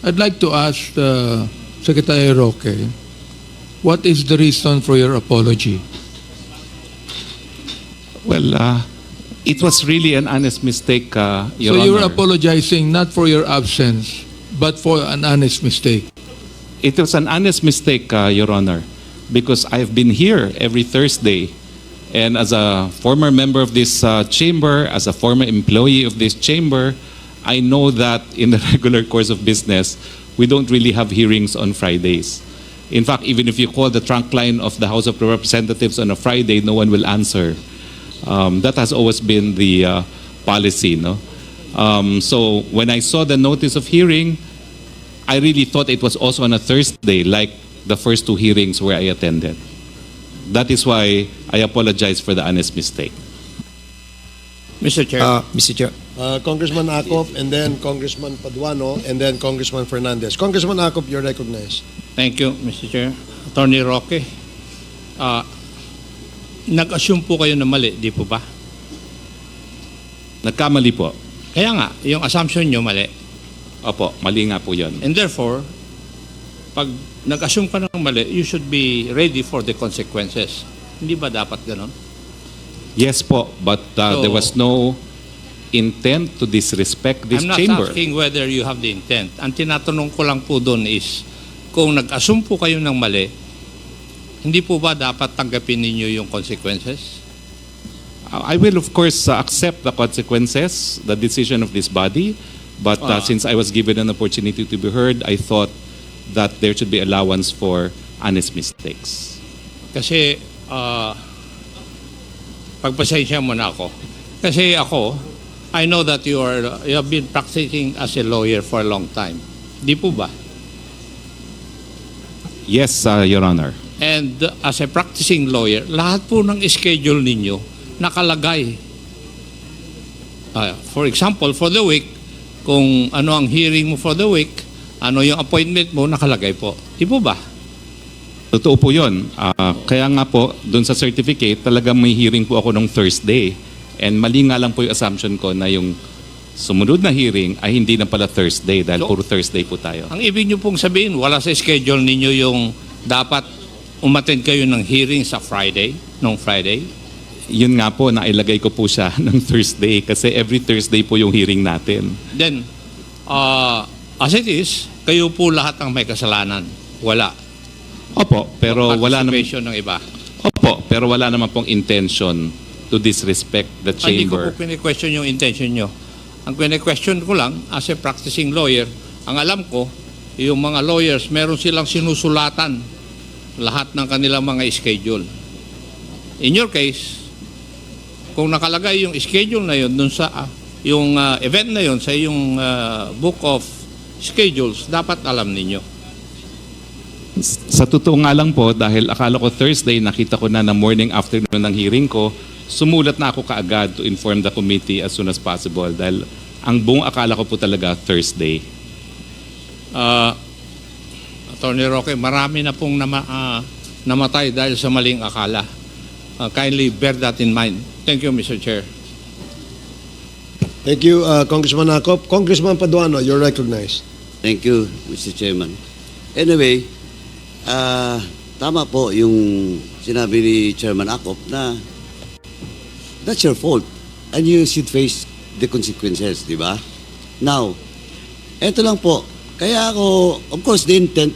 I'd like to ask Secretary Roque, what is the reason for your apology? Well, it was really an honest mistake, Your So Honor. you're apologizing not for your absence, but for an honest mistake. It was an honest mistake, Your Honor, because I've been here every Thursday. And as a former member of this chamber, as a former employee of this chamber, I know that in the regular course of business, we don't really have hearings on Fridays. In fact, even if you call the trunk line of the House of Representatives on a Friday, no one will answer. That has always been the policy, no? So when I saw the notice of hearing, I really thought it was also on a Thursday, like the first two hearings where I attended. That is why I apologize for the honest mistake. Mr. Chair. Mr. Chair. Congressman Acop, and then Congressman Paduano, and then Congressman Fernandez. Congressman Acop, you're recognized. Thank you, Mr. Chair. Attorney Roque, nag-assume po kayo na mali, di po ba? Nagkamali po. Kaya nga, yung assumption nyo mali. Opo, mali nga po yun. And therefore, pag nag-assume ka ng mali, you should be ready for the consequences. Hindi ba dapat ganon? Yes po, but So- there was no intent to disrespect this I'm not chamber. asking whether you have the intent. Ang tinatanong ko lang po doon is, kung nag-assume po kayo ng mali, hindi po ba dapat tanggapin ninyo yung consequences? I will of course accept the consequences, the decision of this body, but since I was given an opportunity to be heard, I thought that there should be allowance for honest mistakes. Kasi, pagpasensya mo na ako. Kasi ako, I know that you have been practicing as a lawyer for a long time. Di po ba? Yes, Your Honor. And as a practicing lawyer, lahat po ng schedule ninyo nakalagay. For example, for the week, kung ano ang hearing mo for the week, ano yung appointment mo, nakalagay po. Di po ba? Totoo po yun. Kaya nga po, dun sa certificate, talagang may hearing po ako nung Thursday. And mali nga lang po yung assumption ko na yung sumunod na hearing ay hindi na pala Thursday dahil So, puro Thursday po tayo. Ang ibig nyo pong sabihin, wala sa schedule ninyo yung dapat umattend kayo ng hearing sa Friday, nung Friday? Yun nga po, nailagay ko po siya ng Thursday kasi every Thursday po yung hearing natin. Then, as it is, kayo po lahat ang may kasalanan. Wala. Opo, pero wala naman Participation ng iba. Opo, pero wala naman pong intention to disrespect the Hindi ko chamber. po pini-question yung intention nyo. Ang pini-question ko lang, as a practicing lawyer, ang alam ko, yung mga lawyers, meron silang sinusulatan lahat ng kanilang mga schedule. In your case, kung nakalagay yung schedule na yun dun sa yung event na yun sa yung book of schedules, dapat alam ninyo. Sa totoo nga lang po, dahil akala ko Thursday, nakita ko na morning afternoon ng hearing ko, sumulat na ako kaagad to inform the committee as soon as possible dahil ang buong akala ko po talaga Thursday. Attorney Roque, marami na pong namatay dahil sa maling akala. Kindly bear that in mind. Thank you, Mr. Chair. Thank you, Congressman Acop. Congressman Paduano, you're recognized. Thank you, Mr. Chairman. Anyway, tama po yung sinabi ni Chairman Acop na that's your fault and you should face the consequences, di ba? Now, eto lang po. Kaya ako, of course, the intent,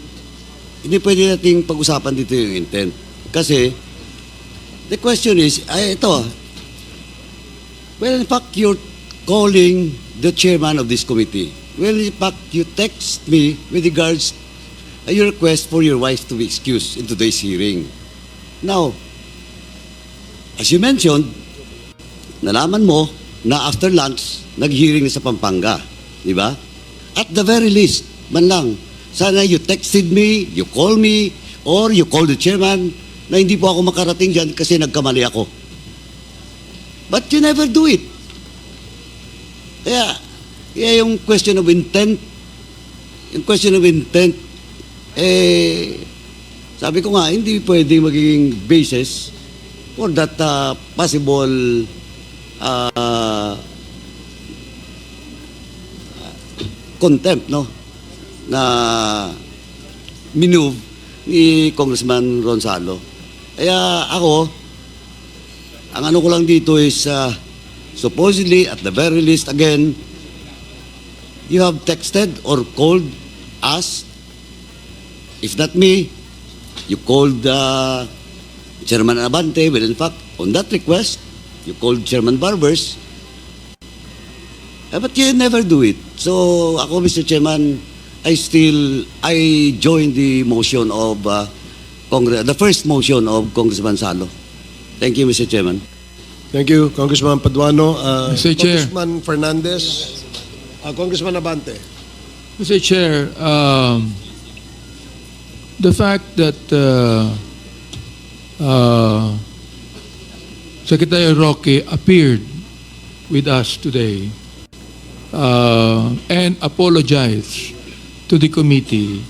hindi pwede nating pag-usapan dito yung intent. Kasi, the question is, well, in fact, you're calling the chairman of this committee. Well, in fact, you text me with regards your request for your wife to be excused in today's hearing. Now, as you mentioned, nalaman mo na after lunch, nag-hearing sa Pampanga. Di ba? At the very least, man lang, sana you texted me, you call me, or you call the chairman na hindi po ako makarating dyan kasi nagkamali ako. But you never do it. Kaya yung question of intent, sabi ko nga, hindi pwede magiging basis for that possible contempt, no? Na minove ni Congressman Ronzalo. Kaya ako, ang ano ko lang dito is supposedly, at the very least, again, you have texted or called us. If not me, you called Chairman Abante. Well, in fact, on that request, you called Chairman Barbers. But you never do it. So, ako, Mr. Chairman, I joined the motion of the first motion of Congressman Salo. Thank you, Mr. Chairman. Thank you, Congressman Paduano. Mr. Chair. Congressman Fernandez. Congressman Abante. Mr. Chair, the fact that Secretary Roque appeared with us today and apologized to the committee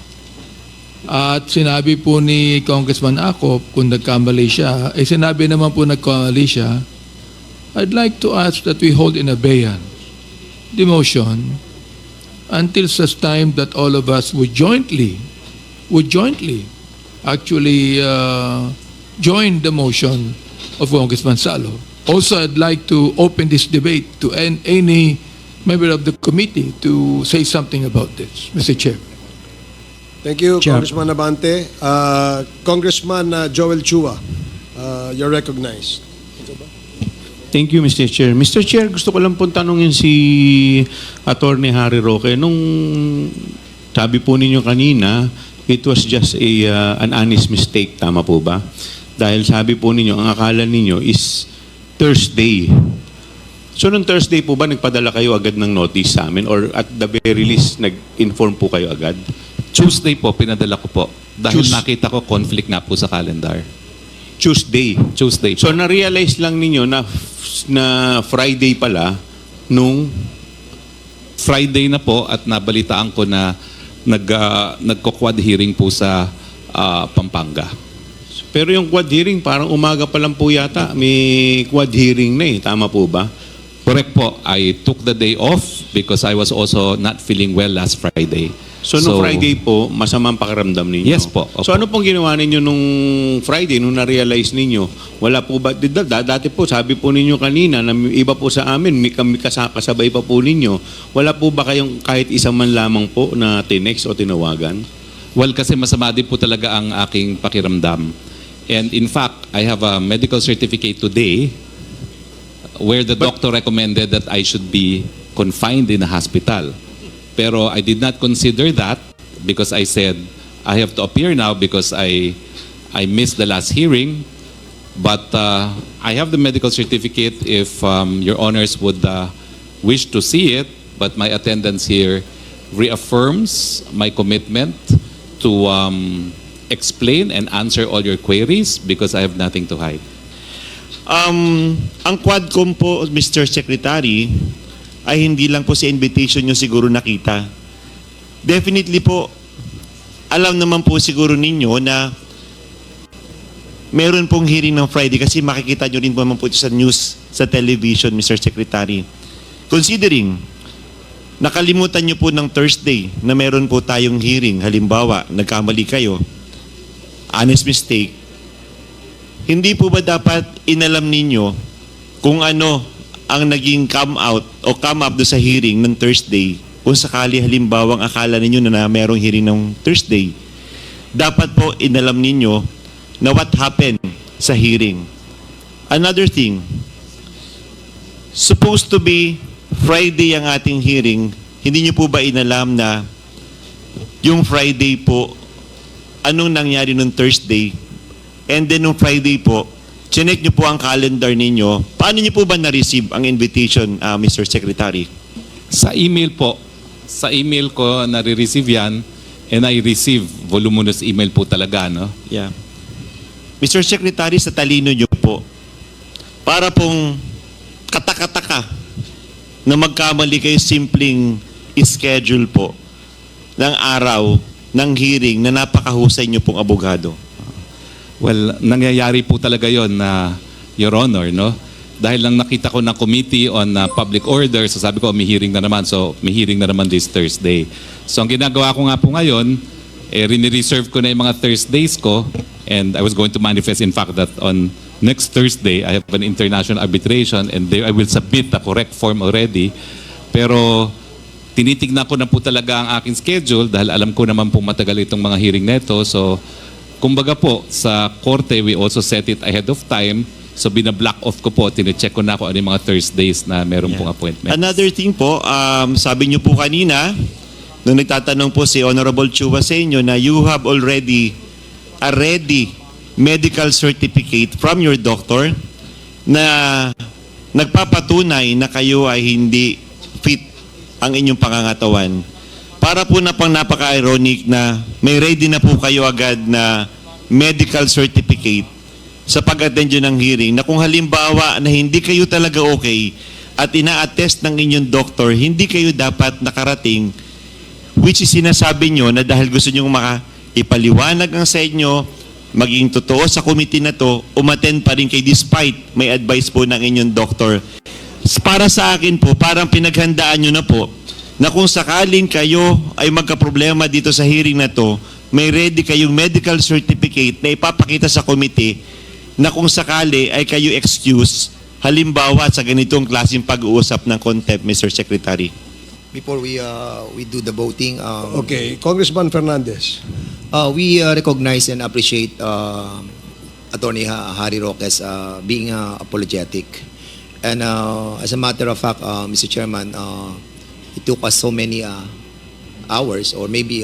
at sinabi po ni Congressman Acop kung nagkamali siya, sinabi naman po nagkamali siya, I'd like to ask that we hold in abeyance the motion until such time that all of us would jointly actually join the motion of Congressman Salo. Also, I'd like to open this debate to any member of the committee to say something about this, Mr. Chair. Thank you, Congressman Abante. Congressman Joel Chua, you're recognized. Thank you, Mr. Chair. Mr. Chair, gusto ko lang po tanungin si Attorney Harry Roque. Nung sabi po ninyo kanina, it was just an honest mistake. Tama po ba? Dahil sabi po ninyo, ang akala ninyo is Thursday. So, nung Thursday po ba, nagpadala kayo agad ng notice sa amin? Or at the very least, nag-inform po kayo agad? Tuesday po, pinadala ko po. Dahil nakita ko conflict na po sa calendar. Tuesday. Tuesday po. So, na-realize lang ninyo na Friday pala nung Friday na po at nabalitaan ko na nagko-quad hearing po sa Pampanga. Pero yung quad hearing, parang umaga pa lang po yata. May quad hearing na Tama po ba? Correct po. I took the day off because I was also not feeling well last Friday. So, nung Friday po, masamang pakiramdam ninyo? Yes po. Opo. So, ano pong ginawa ninyo nung Friday, nung na-realize ninyo? Wala po ba? Dati po, sabi po ninyo kanina, na iba po sa amin, kami kasabay pa po ninyo. Wala po ba kayong kahit isang man lamang po na tinext o tinawagan? Well, kasi masama din po talaga ang aking pakiramdam. And in fact, I have a medical certificate today where the doctor recommended that I should be confined in a hospital. Pero I did not consider that because I said I have to appear now because I missed the last hearing. But I have the medical certificate if your honors would wish to see it. But my attendance here reaffirms my commitment to explain and answer all your queries because I have nothing to hide. Ang Quadcom po, Mr. Secretary, ay hindi lang po sa invitation nyo siguro nakita. Definitely po, alam naman po siguro ninyo na meron pong hearing ng Friday kasi makikita nyo rin po naman po ito sa news, sa television, Mr. Secretary. Considering, nakalimutan nyo po ng Thursday na meron po tayong hearing, halimbawa, nagkamali kayo, honest mistake, hindi po ba dapat inalam ninyo kung ano ang naging come up do sa hearing ng Thursday kung sakali halimbawang akala ninyo na merong hearing ng Thursday? Dapat po inalam ninyo na what happened sa hearing. Another thing, supposed to be Friday ang ating hearing, hindi niyo po ba inalam na yung Friday po, anong nangyari nung Thursday? And then nung Friday po, chinek niyo po ang calendar ninyo. Paano niyo po ba na-receive ang invitation, Mr. Secretary? Sa email po, sa email ko nare-receive yan, and I receive voluminous email po talaga, no? Yeah. Mr. Secretary, sa talino niyo po, para pong katakataka na magkamali kayo simpleng schedule po ng araw ng hearing na napakahusay niyo pong abogado. Well, nangyayari po talaga yon na, Your Honor, no? Dahil lang nakita ko ng Committee on Public Order, so sabi ko, may hearing na naman. So, may hearing na naman this Thursday. So, ang ginagawa ko nga po ngayon, rini-reserve ko na yung mga Thursdays ko, and I was going to manifest, in fact, that on next Thursday, I have an international arbitration, and there I will submit the correct form already. Pero, tinitignan ko na po talaga ang aking schedule, dahil alam ko naman po matagal itong mga hearing neto. So, kumbaga po, sa korte, we also set it ahead of time. So, bina-block off ko po, tine-check ko na kung ano yung mga Thursdays na meron pong appointment. Another thing po, sabi niyo po kanina, nung nagtatanong po si Honorable Chua sa inyo na you have already a ready medical certificate from your doctor na nagpapatunay na kayo ay hindi fit ang inyong pangangatawan. Para po na pang napaka-ironic na may ready na po kayo agad na medical certificate sa pag-attend nyo ng hearing na kung halimbawa na hindi kayo talaga okay at ina-attest ng inyong doktor, hindi kayo dapat nakarating, which is sinasabi nyo na dahil gusto nyo ipaliwanag ang sa inyo, maging totoo sa committee na to, umattend pa rin kayo despite may advice po ng inyong doktor. Para sa akin po, parang pinaghandaan nyo na po na kung sakaling kayo ay magka-problema dito sa hearing na to, may ready kayong medical certificate na ipapakita sa committee na kung sakali ay kayo excuse, halimbawa sa ganitong klaseng pag-uusap ng contempt, Mr. Secretary. Before we do the voting, Okay, Congressman Fernandez. we recognize and appreciate Attorney Harry Roque's being apologetic. And as a matter of fact, Mr. Chairman, it took us so many hours or maybe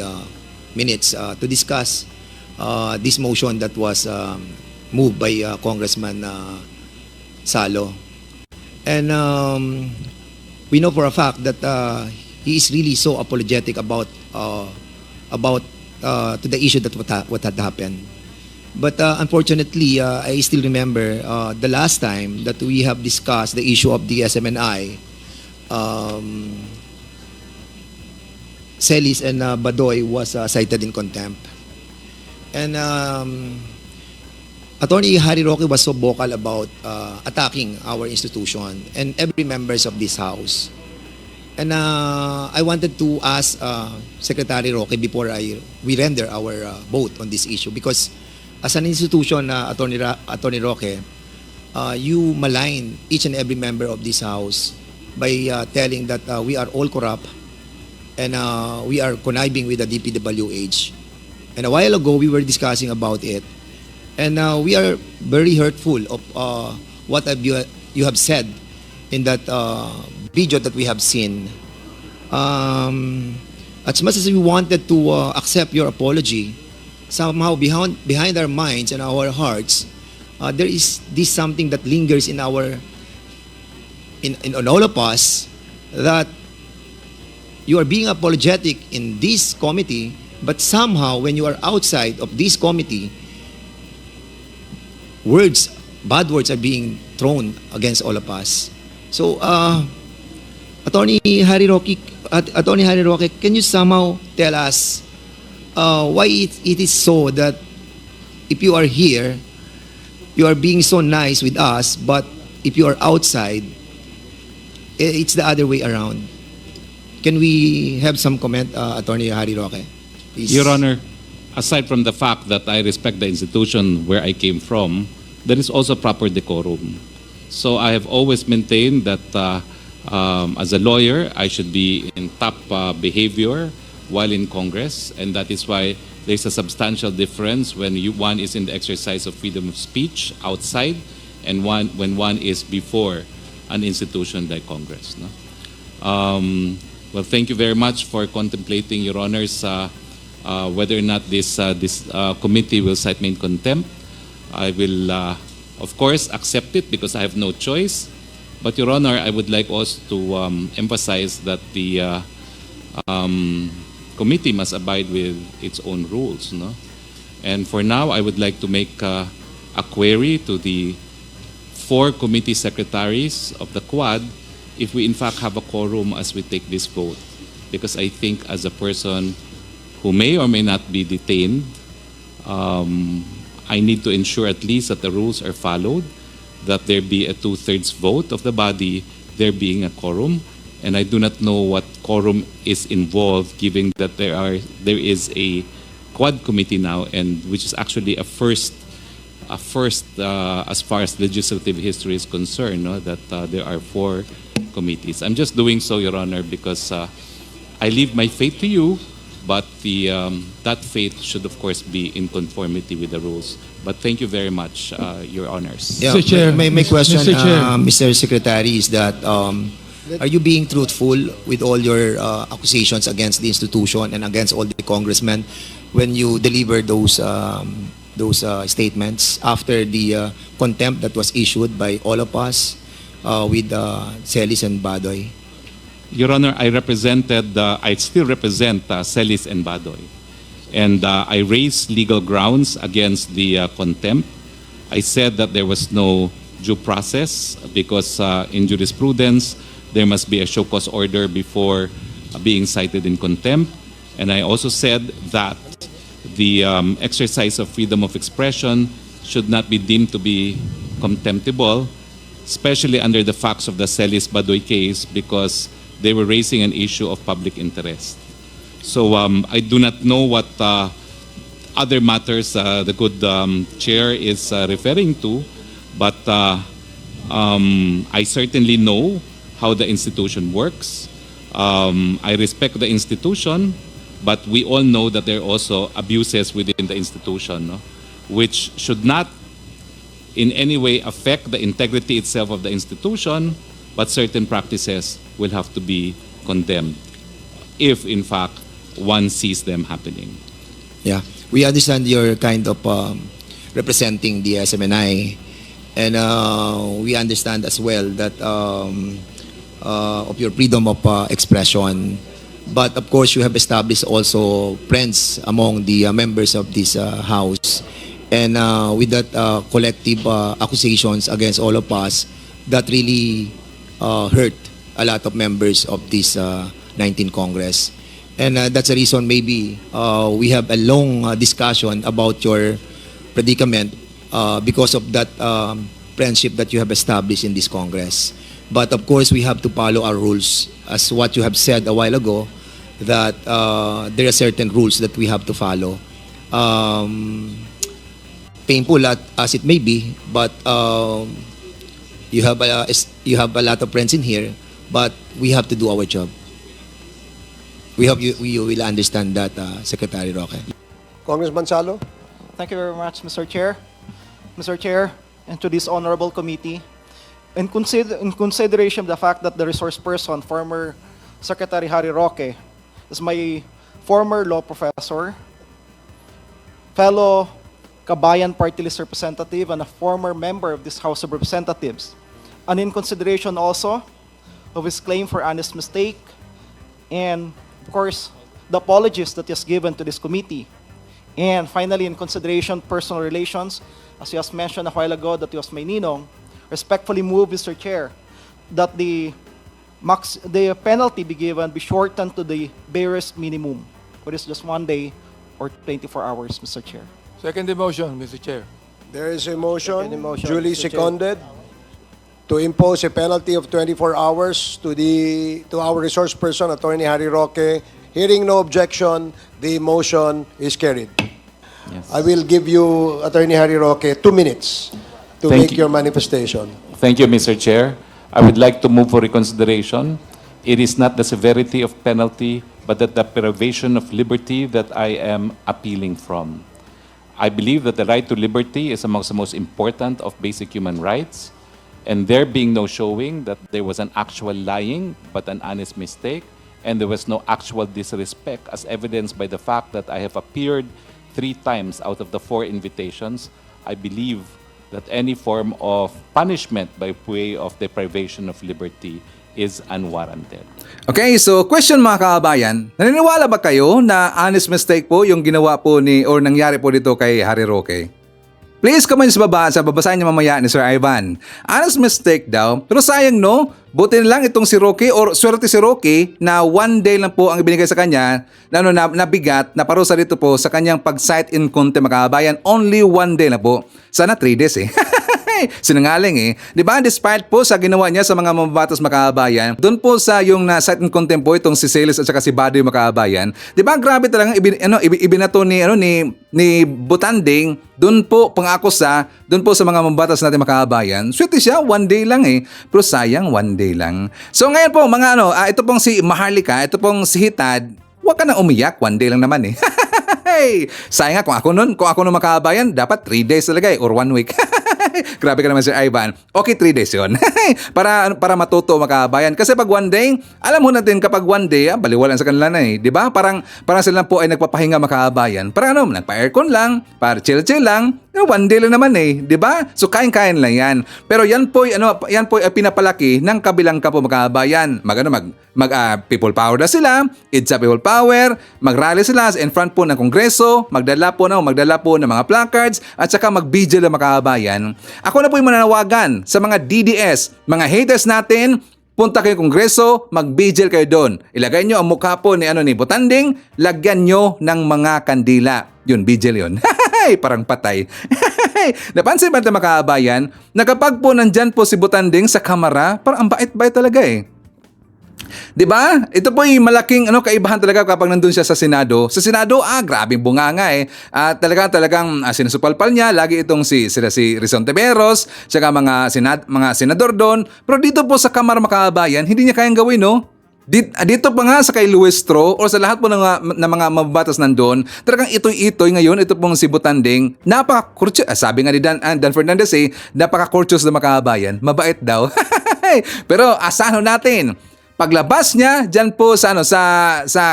minutes to discuss this motion that was moved by Congressman Salo. And we know for a fact that he is really so apologetic about to the issue that what had happened. But unfortunately, I still remember the last time that we have discussed the issue of the SMNI, Celis and Badoy was cited in contempt. And Attorney Harry Roque was so vocal about attacking our institution and every members of this house. And I wanted to ask Secretary Roque before we render our vote on this issue, because as an institution, Attorney Roque, you malign each and every member of this house by telling that we are all corrupt and we are conniving with the DPWH. And a while ago, we were discussing about it. And we are very hurtful of what you have said in that video that we have seen. As much as we wanted to accept your apology, somehow behind our minds and our hearts, there is this something that lingers in all of us, that you are being apologetic in this committee, but somehow when you are outside of this committee, bad words are being thrown against all of us. So, Attorney Harry Roque, can you somehow tell us why it is so that if you are here, you are being so nice with us, but if you are outside, it's the other way around? Can we have some comment, Attorney Harry Roque? Please. Your Honor, aside from the fact that I respect the institution where I came from, there is also proper decorum. So I have always maintained that as a lawyer, I should be in top behavior while in Congress, and that is why there's a substantial difference when one is in the exercise of freedom of speech outside and when one is before an institution like Congress. No? Well, thank you very much for contemplating, Your Honors, whether or not this committee will cite me in contempt. I will, of course, accept it because I have no choice. But, Your Honor, I would like also to emphasize that the committee must abide with its own rules. No? And for now, I would like to make a query to the 4 committee secretaries of the Quad if we in fact have a quorum as we take this vote. Because I think as a person who may or may not be detained, I need to ensure at least that the rules are followed, that there be a 2/3 vote of the body, there being a quorum. And I do not know what quorum is involved, given that there is a Quad committee now, and which is actually a first as far as legislative history is concerned, no? That there are 4 committees. I'm just doing so, Your Honor, because I leave my faith to you, but that faith should, of course, be in conformity with the rules. But thank you very much, Your Honors. Yeah, Mr. Chair, my question, Mr. Chair. Mr. Secretary, is that are you being truthful with all your accusations against the institution and against all the congressmen when you deliver those statements after the contempt that was issued by all of us with Celis and Badoy? Your Honor, I still represent Celis and Badoy. And I raised legal grounds against the contempt. I said that there was no due process because in jurisprudence, there must be a show cause order before being cited in contempt. And I also said that the exercise of freedom of expression should not be deemed to be contemptible, especially under the facts of the Celis Badoy case, because they were raising an issue of public interest. So I do not know what other matters the good chair is referring to, but I certainly know how the institution works. I respect the institution, but we all know that there are also abuses within the institution, no? Which should not in any way affect the integrity itself of the institution, but certain practices will have to be condemned if, in fact, one sees them happening. Yeah, we understand you're kind of representing the SMNI, and we understand as well that of your freedom of expression. But of course, you have established also friends among the members of this house, and with that collective accusations against all of us, that really hurt a lot of members of this 19th Congress. And that's the reason maybe we have a long discussion about your predicament because of that friendship that you have established in this Congress. But of course, we have to follow our rules. As what you have said a while ago, that there are certain rules that we have to follow. Painful as it may be, but you have a lot of friends in here, but we have to do our job. We hope you will understand that, Secretary Roque. Congressman Salo? Thank you very much, Mr. Chair. Mr. Chair, and to this honorable committee, in consideration of the fact that the resource person, former Secretary Harry Roque, is my former law professor, fellow Kabayan Party List representative, and a former member of this House of Representatives, and in consideration also of his claim for honest mistake, and of course, the apologies that he has given to this committee. And finally, in consideration personal relations, as you has mentioned a while ago that he was my ninong, respectfully move, Mr. Chair, that the penalty be given be shortened to the barest minimum, which is just 1 day or 24 hours, Mr. Chair. Second motion, Mr. Chair. There is a motion, Second motion, duly Mr. Chair. seconded, to impose a penalty of 24 hours to our resource person, Attorney Harry Roque. Hearing no objection, the motion is carried. Yes. I will give you, Attorney Harry Roque, 2 minutes to Thank make you. your manifestation. Thank you, Mr. Chair. I would like to move for reconsideration. It is not the severity of penalty, but the deprivation of liberty that I am appealing from. I believe that the right to liberty is amongst the most important of basic human rights. and there being no showing that there was an actual lying but an honest mistake, and there was no actual disrespect as evidenced by the fact that I have appeared 3 times out of the 4 invitations, I believe that any form of punishment by way of deprivation of liberty is unwarranted. Okay, so question mga kababayan, naniniwala ba kayo na honest mistake po yung ginawa po ni or nangyari po dito kay Harry Roque? Please comment sa baba, babasahin niyo mamaya ni Sir Ivan. Honest mistake daw, pero sayang no, buti na lang itong si Roque or swerte si Roque na 1 day lang po ang ibinigay sa kanya na bigat na parusa dito po sa kanyang pag-cite in contempt mga kababayan. Only 1 day na po. Sana 3 days eh. Sinungaling eh. Di ba? Despite po sa ginawa niya sa mga mababatas makabayan, doon po sa yung na-cite in contempt po itong si Celis at saka si Badoy makabayan. Di ba? Grabe talagang ibinato ni Butanding doon po pang-akusa, doon po sa mga mababatas natin makabayan. Swerte siya, 1 day lang eh. Pero sayang, 1 day lang. So ngayon po, mga ito pong si Maharlika, ito pong si Hitad, huwag ka na umiyak, 1 day lang naman eh. Sayang nga, kung ako nun makabayan, dapat 3 days talaga eh, or 1 week. Grabe ka naman Sir Ivan. Okay, 3 days yun. para matuto makabayan. Kasi pag 1 day, alam mo natin kapag 1 day, baliwalan sa kanila na eh. Diba? Parang sila po ay nagpapahinga makabayan. Para nagpa-aircon lang, para chill-chill lang. 1 day lang naman eh. Diba? So kain-kain lang yan. Pero yan po ay pinapalaki ng kabilang kapo makabayan. People power na sila. It's a people power. Mag-rally sila in front po ng Kongreso. Magdala po ng mga placards at saka mag-vigil ng makabayan. Ako na po yung mananawagan sa mga DDS, mga haters natin. Punta kayo Kongreso, mag-vigil kayo doon. Ilagay nyo ang mukha po ni Butanding, lagyan nyo ng mga kandila. Yun, vigil yun. Parang patay. Napansin ba ito makabayan na kapag po nandyan po si Butanding sa kamera, parang ang bait-bait talaga eh. Diba? Ito po yung malaking kaibahan talaga kapag nandun siya sa Senado. Sa Senado, grabing bunganga eh. Talagang sinusupalpal niya. Lagi itong si Rizon Tiberos, saka mga senador doon. Pero dito po sa Kamara makabayan, hindi niya kayang gawin, no? Dito pa nga sa kay Luistro o sa lahat po ng mga mababatas nandun, talagang itoy-itoy ngayon, ito pong si Butanding, napaka-courteous, sabi nga ni Dan Fernandez eh, napaka-courteous na makabayan, mabait daw. Pero asahan natin, paglabas niya diyan po sa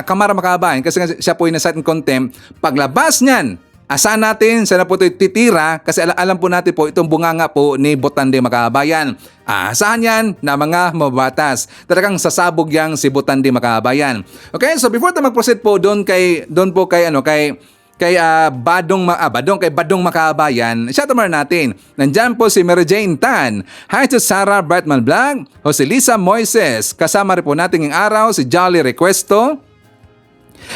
Kamara makabayan, kasi siya po yung na-cite in contempt, paglabas niyan, asahan natin sana po ito titira kasi alam po natin po itong bunganga po ni Butanding makabayan. Asahan yan na mga mababatas. Talagang sasabog yang si Butanding makabayan. Okay, so before tayo mag-proceed po doon kay Badong Makabayan, shout out natin. Nandyan po si Mary Jane Tan. Hi to Sarah Brightman Blanc, Jose Lisa Moises. Kasama rin po natin ngayong araw si Jolly Requesto.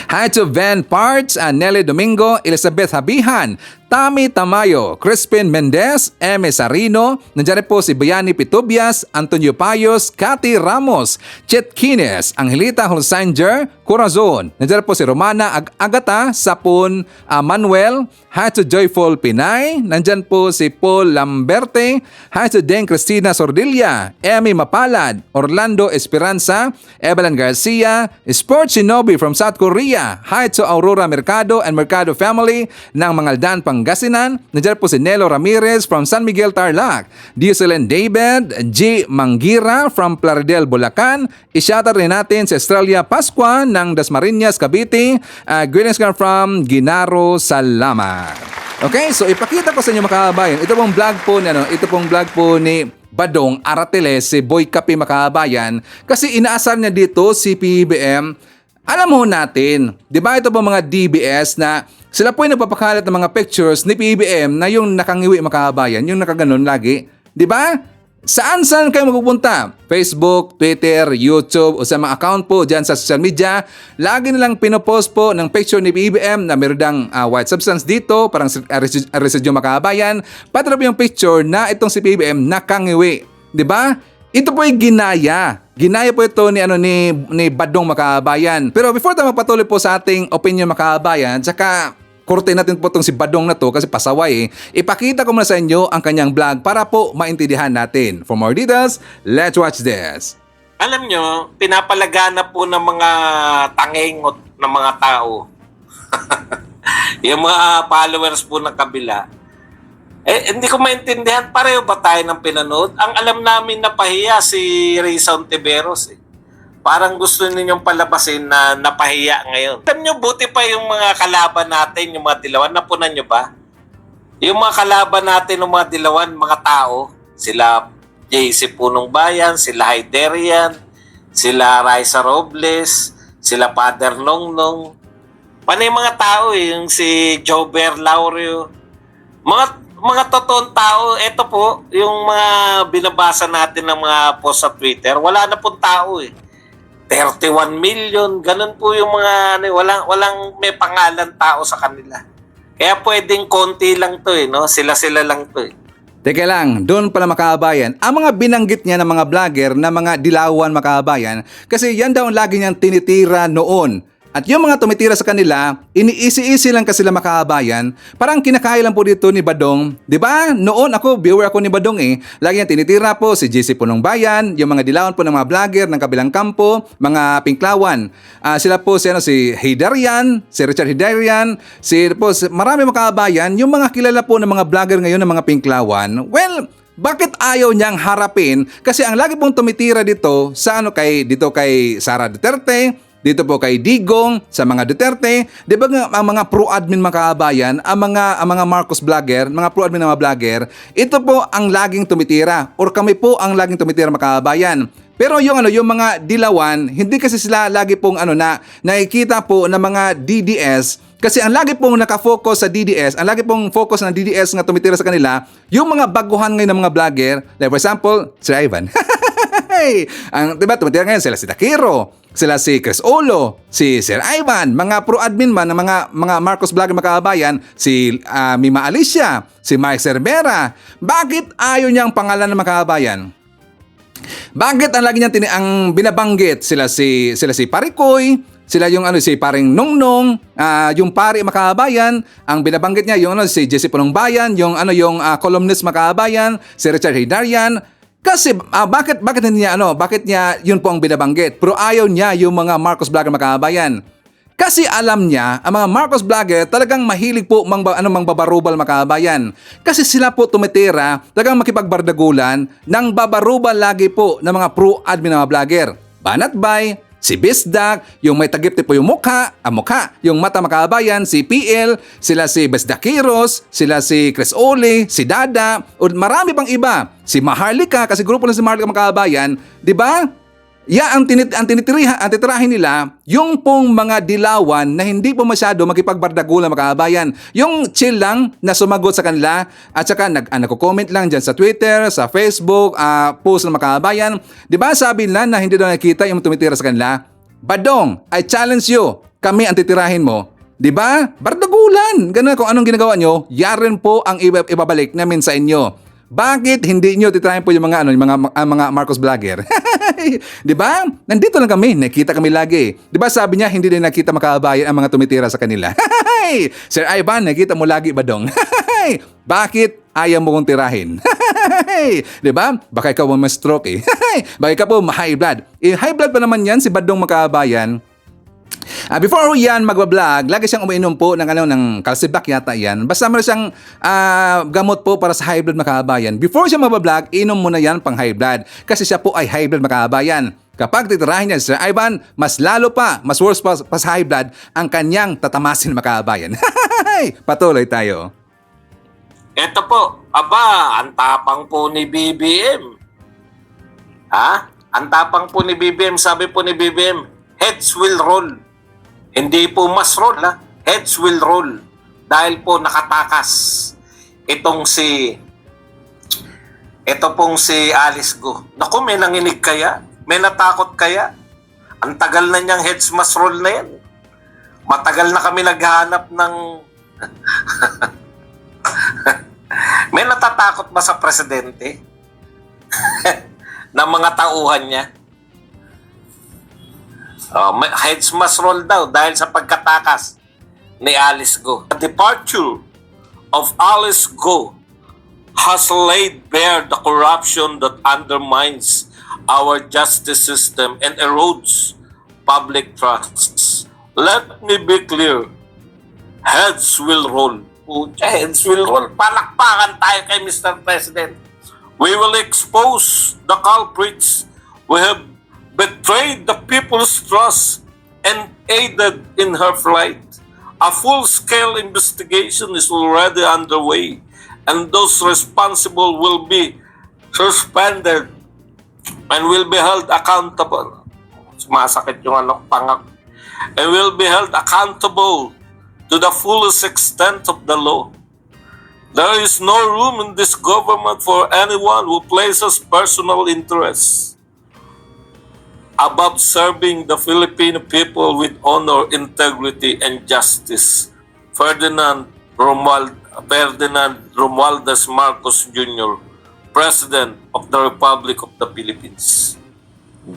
Hi to Van Parts, Nelly Domingo, Elizabeth Habihan, Tami Tamayo, Crispin Mendez, M. Sarino, nandiyan rin po si Bayani Pitubias, Antonio Payos, Cathy Ramos, Chet Kines, Angelita Holsanger, Corazon, nandiyan po si Romana Agata, Sapon Manuel, hi to Joyful Pinay, nandiyan po si Paul Lamberte, hi to Deng Cristina Sordilla, Emmy Mapalad, Orlando Esperanza, Evelyn Garcia, Sport Shinobi from South Korea, hi to Aurora Mercado and Mercado family ng Mangaldan, Pangasinan. Nandiyan po si Nelo Ramirez from San Miguel, Tarlac. Dioselin David G. Mangira from Plaridel, Bulacan. I-shoutout rin natin si Estrella Pascua ng Dasmariñas, Cavite. Greetings from Ginaro, Salamat. Okay, so ipakita ko sa inyo makabayan. Ito pong vlog po ni Badong Arateles, si Boy Kapi makabayan. Kasi inaasar niya dito si PBBM. Alam mo natin, di ba ito po mga DBS na sila po yung nagpapakalat ng mga pictures ni PBBM na yung nakangiwi makabayan, yung nakaganon lagi. Di ba? Saan kayo magpupunta? Facebook, Twitter, YouTube o sa mga account po dyan sa social media. Lagi nilang pinopost po ng picture ni PBBM na meron dang white substance dito, parang residue makabayan. Patrap yung picture na itong si PBBM nakangiwi. Di ba? Ito po yung ginaya. Ginaya po ito ni Badong Makabayan. Pero before tayo magpatuloy po sa ating opinion Makabayan, tsaka kurte natin po itong si Badong na to kasi pasaway ipakita ko muna sa inyo ang kanyang vlog para po maintindihan natin. For more details, let's watch this. Alam nyo, pinapalagana po ng mga tangengot ng mga tao. Yung mga followers po ng kabila, Hindi ko maintindihan, pareho ba tayo ng pinanood? Ang alam namin na pahiya si Risa Ontiveros. Parang gusto ninyong palabasin na napahiya ngayon. Alam nyo, buti pa yung mga kalaban natin, yung mga dilawan, napunan nyo ba? Yung mga kalaban natin, yung mga dilawan, mga tao, sila JC Punong Bayan, sila Haiderian, sila Raisa Robles, sila Father Nongnong. Paano yung mga tao, yung si Jober Laureo, mga totoong tao, ito po, yung mga binabasa natin ng mga post sa Twitter, wala na pong tao 31 million, ganun po yung mga, walang may pangalan tao sa kanila. Kaya pwedeng konti lang to no? Sila-sila lang to Teka lang, doon pala makaabayan, ang mga binanggit niya ng mga vlogger na mga dilawan makaabayan, kasi yan daw ang lagi niyang tinitira noon. At yung mga tumitira sa kanila, iniisi-isi lang kasi sila makaabayan. Parang kinakaya lang po dito ni Badong. 'Di ba? Noon viewer ako ni Badong lagi niyang tinitira po si JC Punong Bayan, yung mga dilawan po ng mga vlogger ng kabilang kampo, mga pinklawan. Sila po si Haiderian, si Richard Haiderian, marami makaabayan, yung mga kilala po ng mga vlogger ngayon ng mga pinklawan. Well, bakit ayaw niyang harapin? Kasi ang lagi pong tumitira dito sa dito kay Sara Duterte, dito po kay Digong, sa mga Duterte, di ba ang mga pro-admin makaabayan, ang mga Marcos vlogger, mga pro-admin na mga vlogger, ito po ang laging tumitira, or kami po ang laging tumitira makaabayan. Pero yung mga dilawan, hindi kasi sila lagi pong nakikita po ng mga DDS. Kasi ang lagi pong nakafocus sa DDS, ang lagi pong focus ng DDS nga tumitira sa kanila, yung mga baguhan ngayon ng mga vlogger, like for example, si Ivan. Diba, tumitira ngayon sila si Takiro, sila si Chris Olo, si Sir Ivan, mga pro-admin man, mga Marcos vlogger makaabayan, si Mima Alicia, si Mike Cervera. Bakit ayaw niyang pangalan ng makaabayan? Bakit ang lagi niyang ang binabanggit sila si Parikoy, sila yung si paring Nongnong, yung pari makaabayan, ang binabanggit niya yung si JC Punong Bayan, yung columnist makaabayan, si Richard Haiderian. Kasi bakit hindi niya bakit niya yun po ang binabanggit? Pero ayaw niya yung mga Marcos vlogger makaabayan. Kasi alam niya, ang mga Marcos vlogger talagang mahilig po mangbabarubal makaabayan. Kasi sila po tumitira, talagang makipagbardagulan ng babarubal lagi po ng mga pro-admin na mga vlogger. Banat Bay, si Bisdak, yung may tagip po yung mukha, yung mata makaabayan, si PL, sila si Besdakiros, sila si Chris Ole, si Dada, o marami pang iba. Si Maharlika, kasi grupo na si Maharlika makaabayan, di ba? Ang titirahin nila, yung pong mga dilawan na hindi po masyado makipagbardagulan makaabayan. Yung chill lang na sumagot sa kanila at saka nagko-comment lang dyan sa Twitter, sa Facebook, post ng makaabayan. Di ba sabi nila na hindi daw nakita yung tumitira sa kanila? Badong, I challenge you, kami ang titirahin mo. Di ba? Bardagulan. Ganun kung anong ginagawa nyo, yarin po ang ibabalik namin sa inyo. Bakit hindi nyo titirahin po yung mga Marcos vlogger? Di ba? Nandito lang kami, nakita kami lagi. Di ba sabi niya hindi din nakita makaabayan ang mga tumitira sa kanila? Sir Ivan, nakita mo lagi ba dong? Bakit ayaw mo kong tirahin? Di ba? Baka ikaw may stroke Baka ikaw po ma-high blood. High blood pa naman yan si Badong makaabayan. Before yan magbablog, lagi siyang umiinom po ng Calcibac yata yan. Basta meron siyang gamot po para sa high blood makaabayan. Before siya magbablog, inom muna yan pang high blood. Kasi siya po ay high blood makaabayan. Kapag titirahin niya si Sir Ivan, mas lalo pa, mas worse pa sa high blood, ang kanyang tatamasin makaabayan. Patuloy tayo. Ito po, ang tapang po ni BBM. Ang tapang po ni BBM, sabi po ni BBM, heads will roll. Hindi po mas roll, heads will roll. Dahil po nakatakas ito pong si Alice Go. Naku, may nanginig kaya? May natakot kaya? Ang tagal na niyang heads must roll na yan. Matagal na kami naghahanap ng... May natatakot ba sa presidente? ng mga tauhan niya? Heads must roll daw dahil sa pagkatakas ni Alice Go. The departure of Alice Go has laid bare the corruption that undermines our justice system and erodes public trusts. Let me be clear. Heads will roll. Pucha, heads will roll. Palakpakan tayo kay Mr. President. We will expose the culprits who have betrayed the people's trust and aided in her flight. A full-scale investigation is already underway, and those responsible will be suspended and will be held accountable. Sumasakit yung pangak. And will be held accountable to the fullest extent of the law. There is no room in this government for anyone who places personal interests above serving the Filipino people with honor, integrity, and justice. Ferdinand Romualdez Marcos Jr., President of the Republic of the Philippines.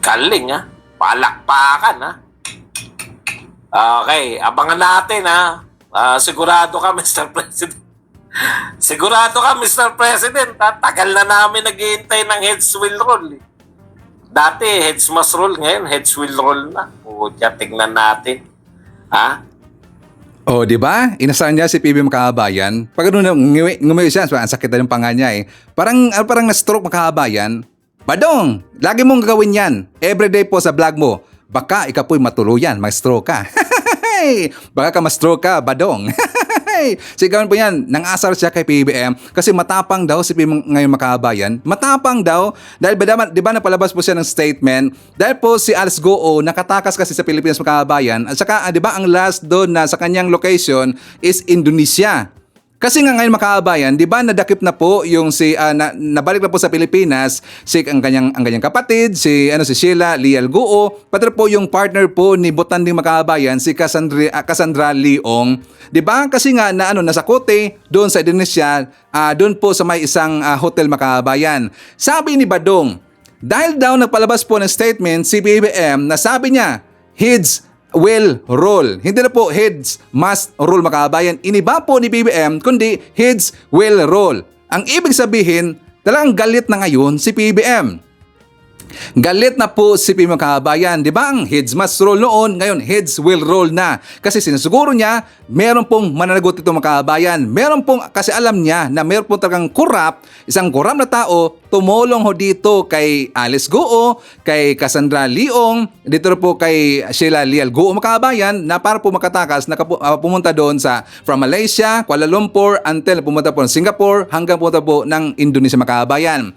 Galing, ha? Palakpakan, ha? Okay, abangan natin, ha? Sigurado ka, Mr. President. Sigurado ka, Mr. President, ha? Tagal na namin naghihintay ng heads will roll. Dati, heads must roll. Ngayon, heads will roll na. Pucha, tingnan natin. Ha? Oh, di ba? Inasahan niya si PBM Makabayan. Pag ngumayo siya, ang sakit na yung panga niya eh. Parang na-stroke Makabayan. Badong, lagi mong gagawin yan. Everyday po sa vlog mo. Baka ikaw po'y matuluyan, ma-stroke ka. Baka ka ma-stroke ka, Badong. Sigawan po yan, nang-asar siya kay PBM kasi matapang daw si PBM ngayon Makabayan. Matapang daw dahil di ba napalabas po siya ng statement dahil po si Alice Goo nakatakas kasi sa Pilipinas Makabayan at saka di ba ang last doon na sa kanyang location is Indonesia. Kasi nga ngayon Makabayan, di ba nadakip na po yung nabalik na po sa Pilipinas ang kanyang kapatid, si Sheila Lial Goo, pati po yung partner po ni Botanding Makabayan, si Cassandra Leong. Di ba? Kasi nga nasa Cote, doon sa Indonesia, doon po sa may isang hotel Makabayan. Sabi ni Badong, dahil daw nagpalabas po ng statement si BBM na sabi niya, heads will roll. Hindi na po heads must roll Makabayan. Iniba po ni BBM kundi heads will roll. Ang ibig sabihin, talagang galit na ngayon si PBM. Galit na po si PBM Makabayan. Di ba ang heads must roll noon, ngayon heads will roll na. Kasi sinasuguro niya, meron pong mananagot ito Makabayan. Meron pong, kasi alam niya na meron pong talagang isang corrupt na tao, tumulong ho dito kay Alice Goo, kay Cassandra Leong, dito po kay Sheila Lial Goo Makabayan na para po makatakas na pumunta doon from Malaysia, Kuala Lumpur, until pumunta po ng Singapore, hanggang pumunta po ng Indonesia Makabayan.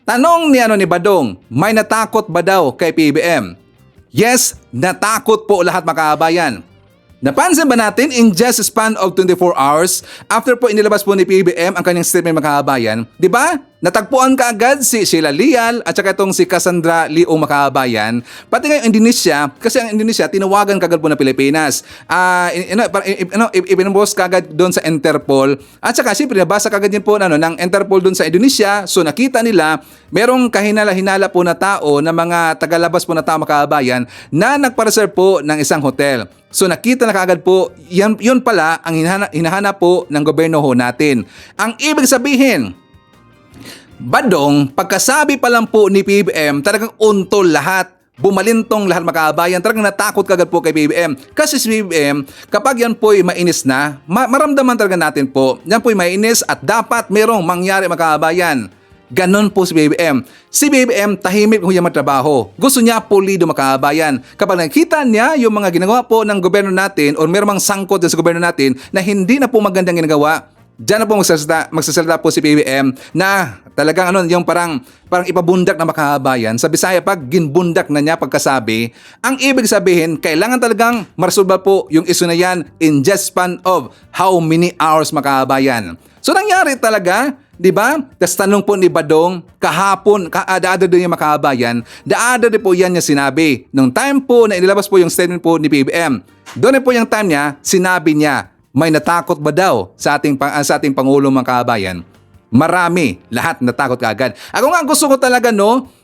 Tanong ni Badong, may natakot ba daw kay PBM? Yes, natakot po lahat Makabayan. Napansin ba natin in just a span of 24 hours after po inilabas po ni PBM ang kanyang statement Makabayan, di ba? Natagpuan ka agad si Sheila Lial at saka itong si Cassandra Leong Makabayan. Pati ngayon Indonesia, kasi ang Indonesia tinawagan kagad po na Pilipinas. Ipinubos kagad doon sa Interpol at saka siyempre nabasa kagad din po ng Interpol doon sa Indonesia. So nakita nila merong kahinala-hinala po na tao na mga tagalabas po na tao Makabayan na nagpa-reserve po ng isang hotel. So nakita na kaagad po, yun pala ang hinahanap po ng gobyerno ho natin. Ang ibig sabihin, Badong, pagkasabi pa lang po ni PBM, talagang untol lahat. Bumalintong lahat Makabayan. Talagang natakot kagad po kay PBM. Kasi si PBM, kapag yan po'y mainis na, maramdaman talaga natin po, yan po'y mainis at dapat merong mangyari Makabayan. Ganon po si BBM. Si BBM tahimik ho yung matrabaho. Gusto niya pulido Makabayan. Kapag nakita niya yung mga ginagawa po ng gobyerno natin o merong sangkot sa gobyerno natin na hindi na po magandang ginagawa, diyan na po magsasalita po si PBM na talagang yung parang ipabundak na Makabayan. Sa Bisaya, pag ginbundak na niya pagkasabi, ang ibig sabihin, kailangan talagang maresolba po yung issue na yan in just span of how many hours Makabayan. So nangyari talaga, di ba? Tapos tanong po ni Badong, kahapon, daada din yung Makabayan, daada din po yan niya sinabi. Nung time po na inilabas po yung statement po ni PBM, doon po yung time niya, sinabi niya, may natakot ba daw sa ating Pangulong Makabayan? Marami, lahat natakot kaagad. Ako nga gusto ko talaga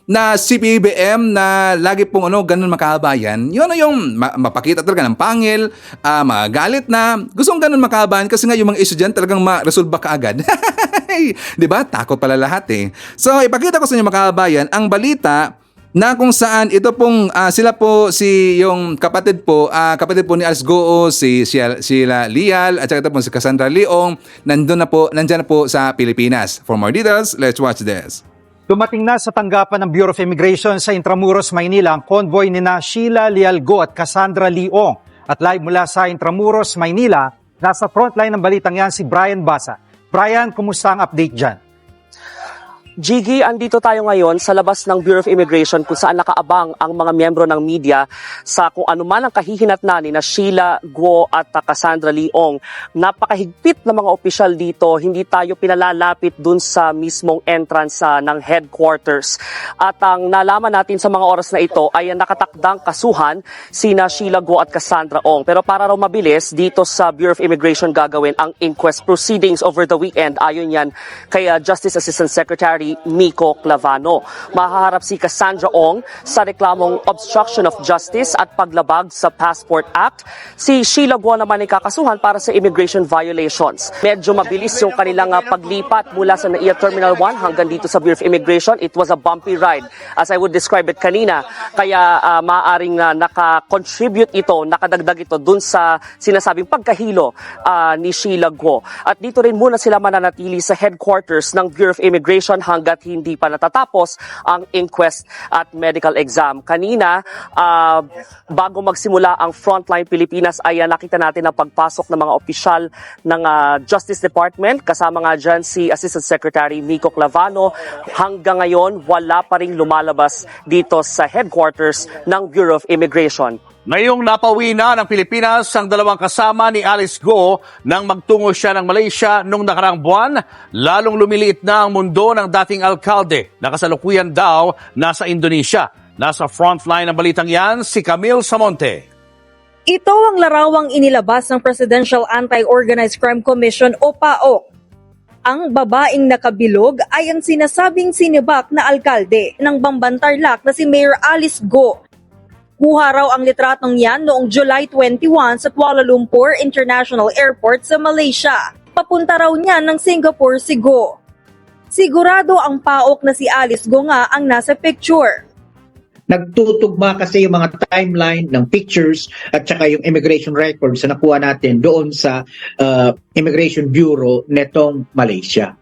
na si PBM na lagi pong ganun Makabayan, yun yung mapakita talaga ng pangil, magalit na, gustong ganun Makabayan kasi nga yung mga issue dyan talagang ma-resolve kaagad. Di ba? Takot pala lahat eh. So ipakita ko sa inyo Makabayan, ang balita na kung saan ito pong sila po yung kapatid po ni Alice Goo, si Sheila Lial at saka ito po si Cassandra Leong nandiyan na po sa Pilipinas. For more details, let's watch this. Dumating na sa tanggapan ng Bureau of Immigration sa Intramuros, Maynila ang convoy ni na Sheila Lial Go at Cassandra Leong. At live mula sa Intramuros, Maynila, nasa frontline ng balitang yan si Brian Basa. Brian, kumusta ang update dyan? Jiggy, andito tayo ngayon sa labas ng Bureau of Immigration kung saan nakaabang ang mga miyembro ng media sa kung ano man ang kahihinatnan ni na Sheila Guo at Cassandra Leong. Napakahigpit na mga opisyal dito, hindi tayo pinalalapit dun sa mismong entrance ng headquarters. At ang nalaman natin sa mga oras na ito ay nakatakdang kasuhan sina Sheila Guo at Cassandra Ong. Pero para raw mabilis, dito sa Bureau of Immigration gagawin ang inquest proceedings over the weekend. Ayon yan kay Justice Assistant Secretary Miko Clavano. Mahaharap si Cassandra Ong sa reklamong obstruction of justice at paglabag sa Passport Act. Si Sheila Guo naman ay kakasuhan para sa immigration violations. Medyo mabilis yung kanilang paglipat mula sa NAIA Terminal 1 hanggang dito sa Bureau of Immigration. It was a bumpy ride, as I would describe it kanina. Kaya maaaring naka-contribute ito, nakadagdag ito dun sa sinasabing pagkahilo ni Sheila Guo. At dito rin muna sila mananatili sa headquarters ng Bureau of Immigration hanggat hindi pa natatapos ang inquest at medical exam. Kanina, bago magsimula ang Frontline Pilipinas ay nakita natin ang pagpasok ng mga opisyal ng Justice Department. Kasama nga dyan si Assistant Secretary Miko Clavano. Hanggang ngayon, wala pa ring lumalabas dito sa headquarters ng Bureau of Immigration. Ngayong napauwi na ng Pilipinas ang dalawang kasama ni Alice Go nang magtungo siya ng Malaysia noong nakaraang buwan, lalong lumiliit na ang mundo ng dating alkalde na kasalukuyan daw nasa Indonesia. Nasa frontline ng balitang yan, si Camille Samonte. Ito ang larawang inilabas ng Presidential Anti-Organized Crime Commission o PAOK. Ang babaeng nakabilog ay ang sinasabing sinibak na alkalde ng Bamban-Tarlac na si Mayor Alice Go. Kuha raw ang litratong yan noong July 21 sa Kuala Lumpur International Airport sa Malaysia. Papunta raw niya ng Singapore si Go. Sigurado ang PAOK na si Alice Go nga ang nasa picture. Nagtutugma kasi yung mga timeline ng pictures at saka yung immigration records na nakuha natin doon sa Immigration Bureau netong Malaysia.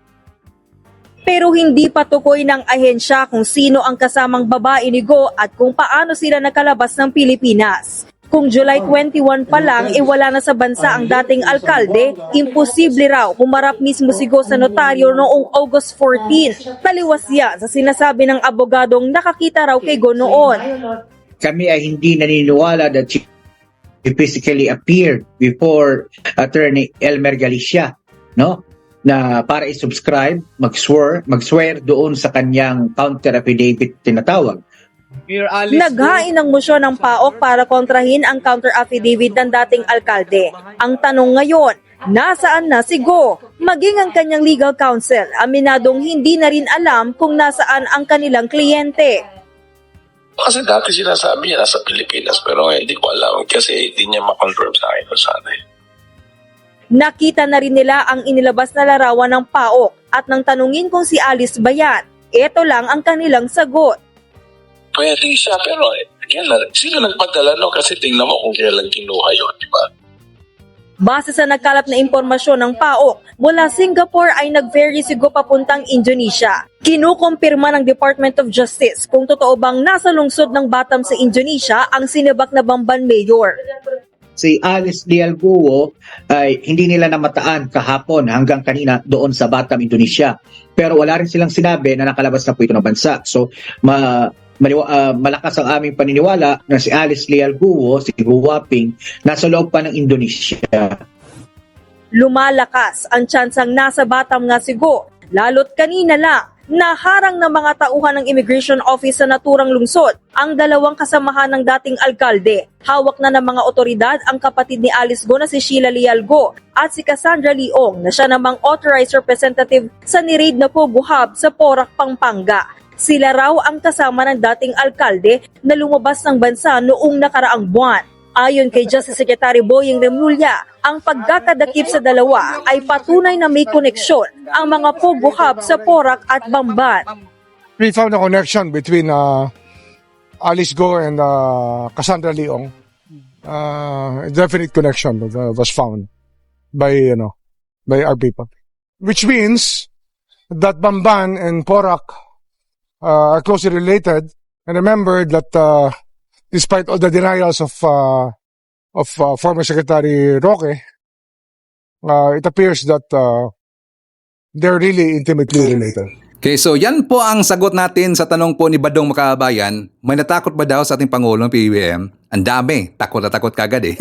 Pero hindi pa tukoy ng ahensya kung sino ang kasamang babae ni Go at kung paano sila nakalabas ng Pilipinas. Kung July 21 pa lang, wala na sa bansa ang dating alkalde, imposible raw humarap mismo si Go sa notaryo noong August 14. Taliwas yan sa sinasabi ng abogadong nakakita raw kay Go noon. Kami ay hindi naniniwala that she physically appeared before Attorney Elmer Galicia, no? Na para i-subscribe, mag-swear doon sa kanyang counter affidavit tinatawag. Naghain ng mosyon ng PAOK para kontrahin ang counter affidavit ng dating alkalde. Ang tanong ngayon, nasaan na si Go? Maging ang kanyang legal counsel, aminadong hindi na rin alam kung nasaan ang kanilang kliyente. Kasi dati sinasabi niya nasa Pilipinas pero hindi ko alam kasi hindi niya ma-confirm sa akin kung saan eh. Nakita na rin nila ang inilabas na larawan ng PAOK at nang tanungin kung si Alice ba yan, ito lang ang kanilang sagot. Pwede siya pero kailan? Sino nagpadala no? Kasi tingnan mo kung kailan kinuha yun, di ba? Base sa nagkalap na impormasyon ng PAOK, mula Singapore ay nag-ferry si Go papuntang Indonesia. Kinukumpirma ng Department of Justice kung totoo bang nasa lungsod ng Batam sa Indonesia ang sinibak na Bamban Mayor. Si Alice Lial Guo ay hindi nila namataan kahapon hanggang kanina doon sa Batam, Indonesia. Pero wala rin silang sinabi na nakalabas na po ito ng bansa. So malakas ang aming paniniwala na si Alice Lial Guo, si Guwaping, nasa loob pa ng Indonesia. Lumalakas ang tsansang nasa Batam nga si Go, lalo't kanina lang naharang ng mga tauhan ng Immigration Office sa naturang lungsod ang dalawang kasamahan ng dating alkalde. Hawak na ng mga otoridad ang kapatid ni Alice Go na si Sheila Lial Go at si Cassandra Leong na siya namang authorized representative sa ni-raid na Pogo Hub sa Porac, Pampanga. Sila raw ang kasama ng dating alkalde na lumabas ng bansa noong nakaraang buwan. Ayon kay Justice Secretary Boying Remulla, ang pagkakadakip sa dalawa ay patunay na may koneksyon ang mga Pogo Hub sa Porac at Bamban. We found a connection between Alice Go and Cassandra Leong, definite connection was found by our people, which means that Bamban and Porac are closely related. And remember that despite all the denials of former Secretary Roque, it appears that they're really intimately related. Okay, so yan po ang sagot natin sa tanong po ni Badong Makabayan. May natakot ba daw sa ating Pangulong PBBM? Ang dami. Takot na takot kagad eh.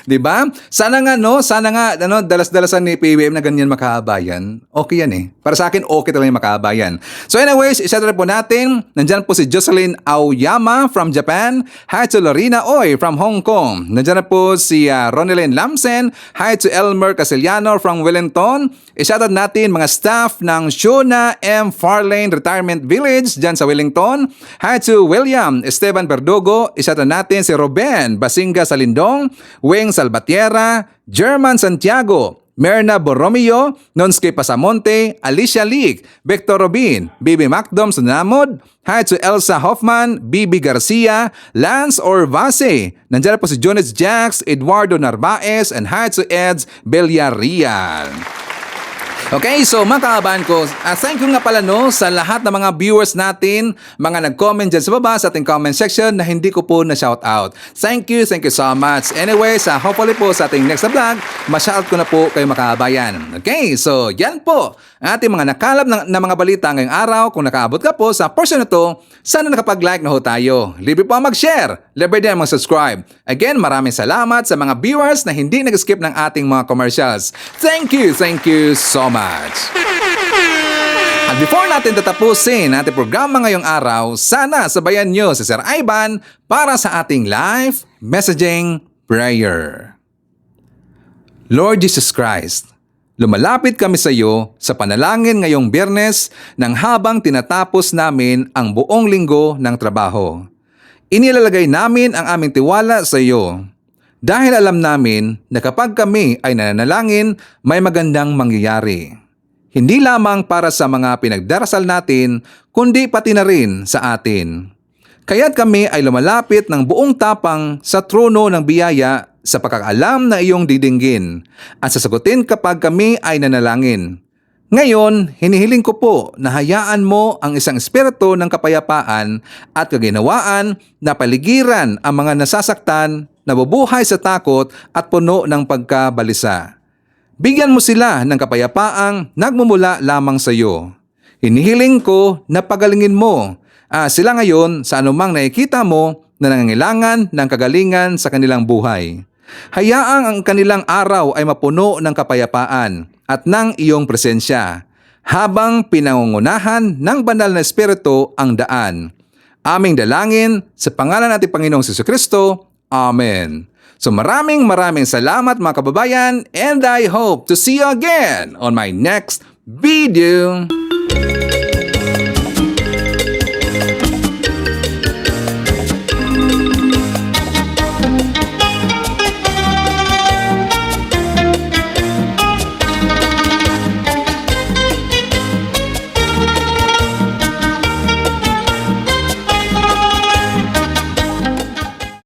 Di ba? Sana nga dalas-dalasan ni PBBM na ganyan Makabayan. Okay yan eh. Para sa akin, okay talaga yung Makabayan. So anyways, isa-try po natin. Nandyan po si Jocelyn Aoyama from Japan. Hi to Lorena Oy from Hong Kong. Nandyan na po si Ronelyn Lamsen. Hi to Elmer Casiliano from Wellington. I-shoutout natin mga staff ng Shona M. Farlane Retirement Village dyan sa Wellington. Hi to William Esteban Verdugo. I-shoutout natin si Ruben Basinga Salindong, Wing Salvatierra, German Santiago, Merna Borromeo, Nonske Pasamonte, Alicia Leak, Victor Robin, Bibi Macdom Sunamod. Hi to Elsa Hoffman, Bibi Garcia, Lance Orvase. Nandiyan po si Jonas Jax, Eduardo Narvaez, and hi to Eds Villarreal. Okay, so mga kaabahan ko, thank you nga pala sa lahat ng mga viewers natin, mga nag-comment dyan sa baba sa ating comment section na hindi ko po na-shout out. Thank you so much. Anyways, hopefully po sa ating next na vlog, ma-shout ko na po kayo mga kaabayan. Okay, so yan po ang ating mga nakalap na mga balita ngayong araw. Kung nakaabot ka po sa portion na to, sana nakapag-like na ho tayo. Libre po mag-share, libre din mag-subscribe. Again, maraming salamat sa mga viewers na hindi nag-skip ng ating mga commercials. Thank you so much. At before natin tatapusin ating programa ngayong araw, sana sabayan nyo si Sir Ivan para sa ating live messaging prayer. Lord Jesus Christ, lumalapit kami sa iyo sa panalangin ngayong Biyernes nang habang tinatapos namin ang buong linggo ng trabaho. Inilalagay namin ang aming tiwala sa iyo. Dahil alam namin na kapag kami ay nananalangin, may magandang mangyayari. Hindi lamang para sa mga pinagdarasal natin, kundi pati na rin sa atin. Kaya't kami ay lumalapit ng buong tapang sa trono ng biyaya sa pagkakaalam na iyong didinggin at sasagutin kapag kami ay nanalangin. Ngayon, hinihiling ko po na hayaan mo ang isang espiritu ng kapayapaan at kaginawaan na paligiran ang mga nasasaktan, nabubuhay sa takot at puno ng pagkabalisa. Bigyan mo sila ng kapayapaang nagmumula lamang sa iyo. Hinihiling ko na pagalingin mo sila ngayon sa anumang nakikita mo na nangangailangan ng kagalingan sa kanilang buhay. Hayaang ang kanilang araw ay mapuno ng kapayapaan at ng iyong presensya habang pinangungunahan ng banal na espiritu ang daan. Aming dalangin sa pangalan nating Panginoong Jesucristo. Amen. So maraming salamat mga kababayan, and I hope to see you again on my next video.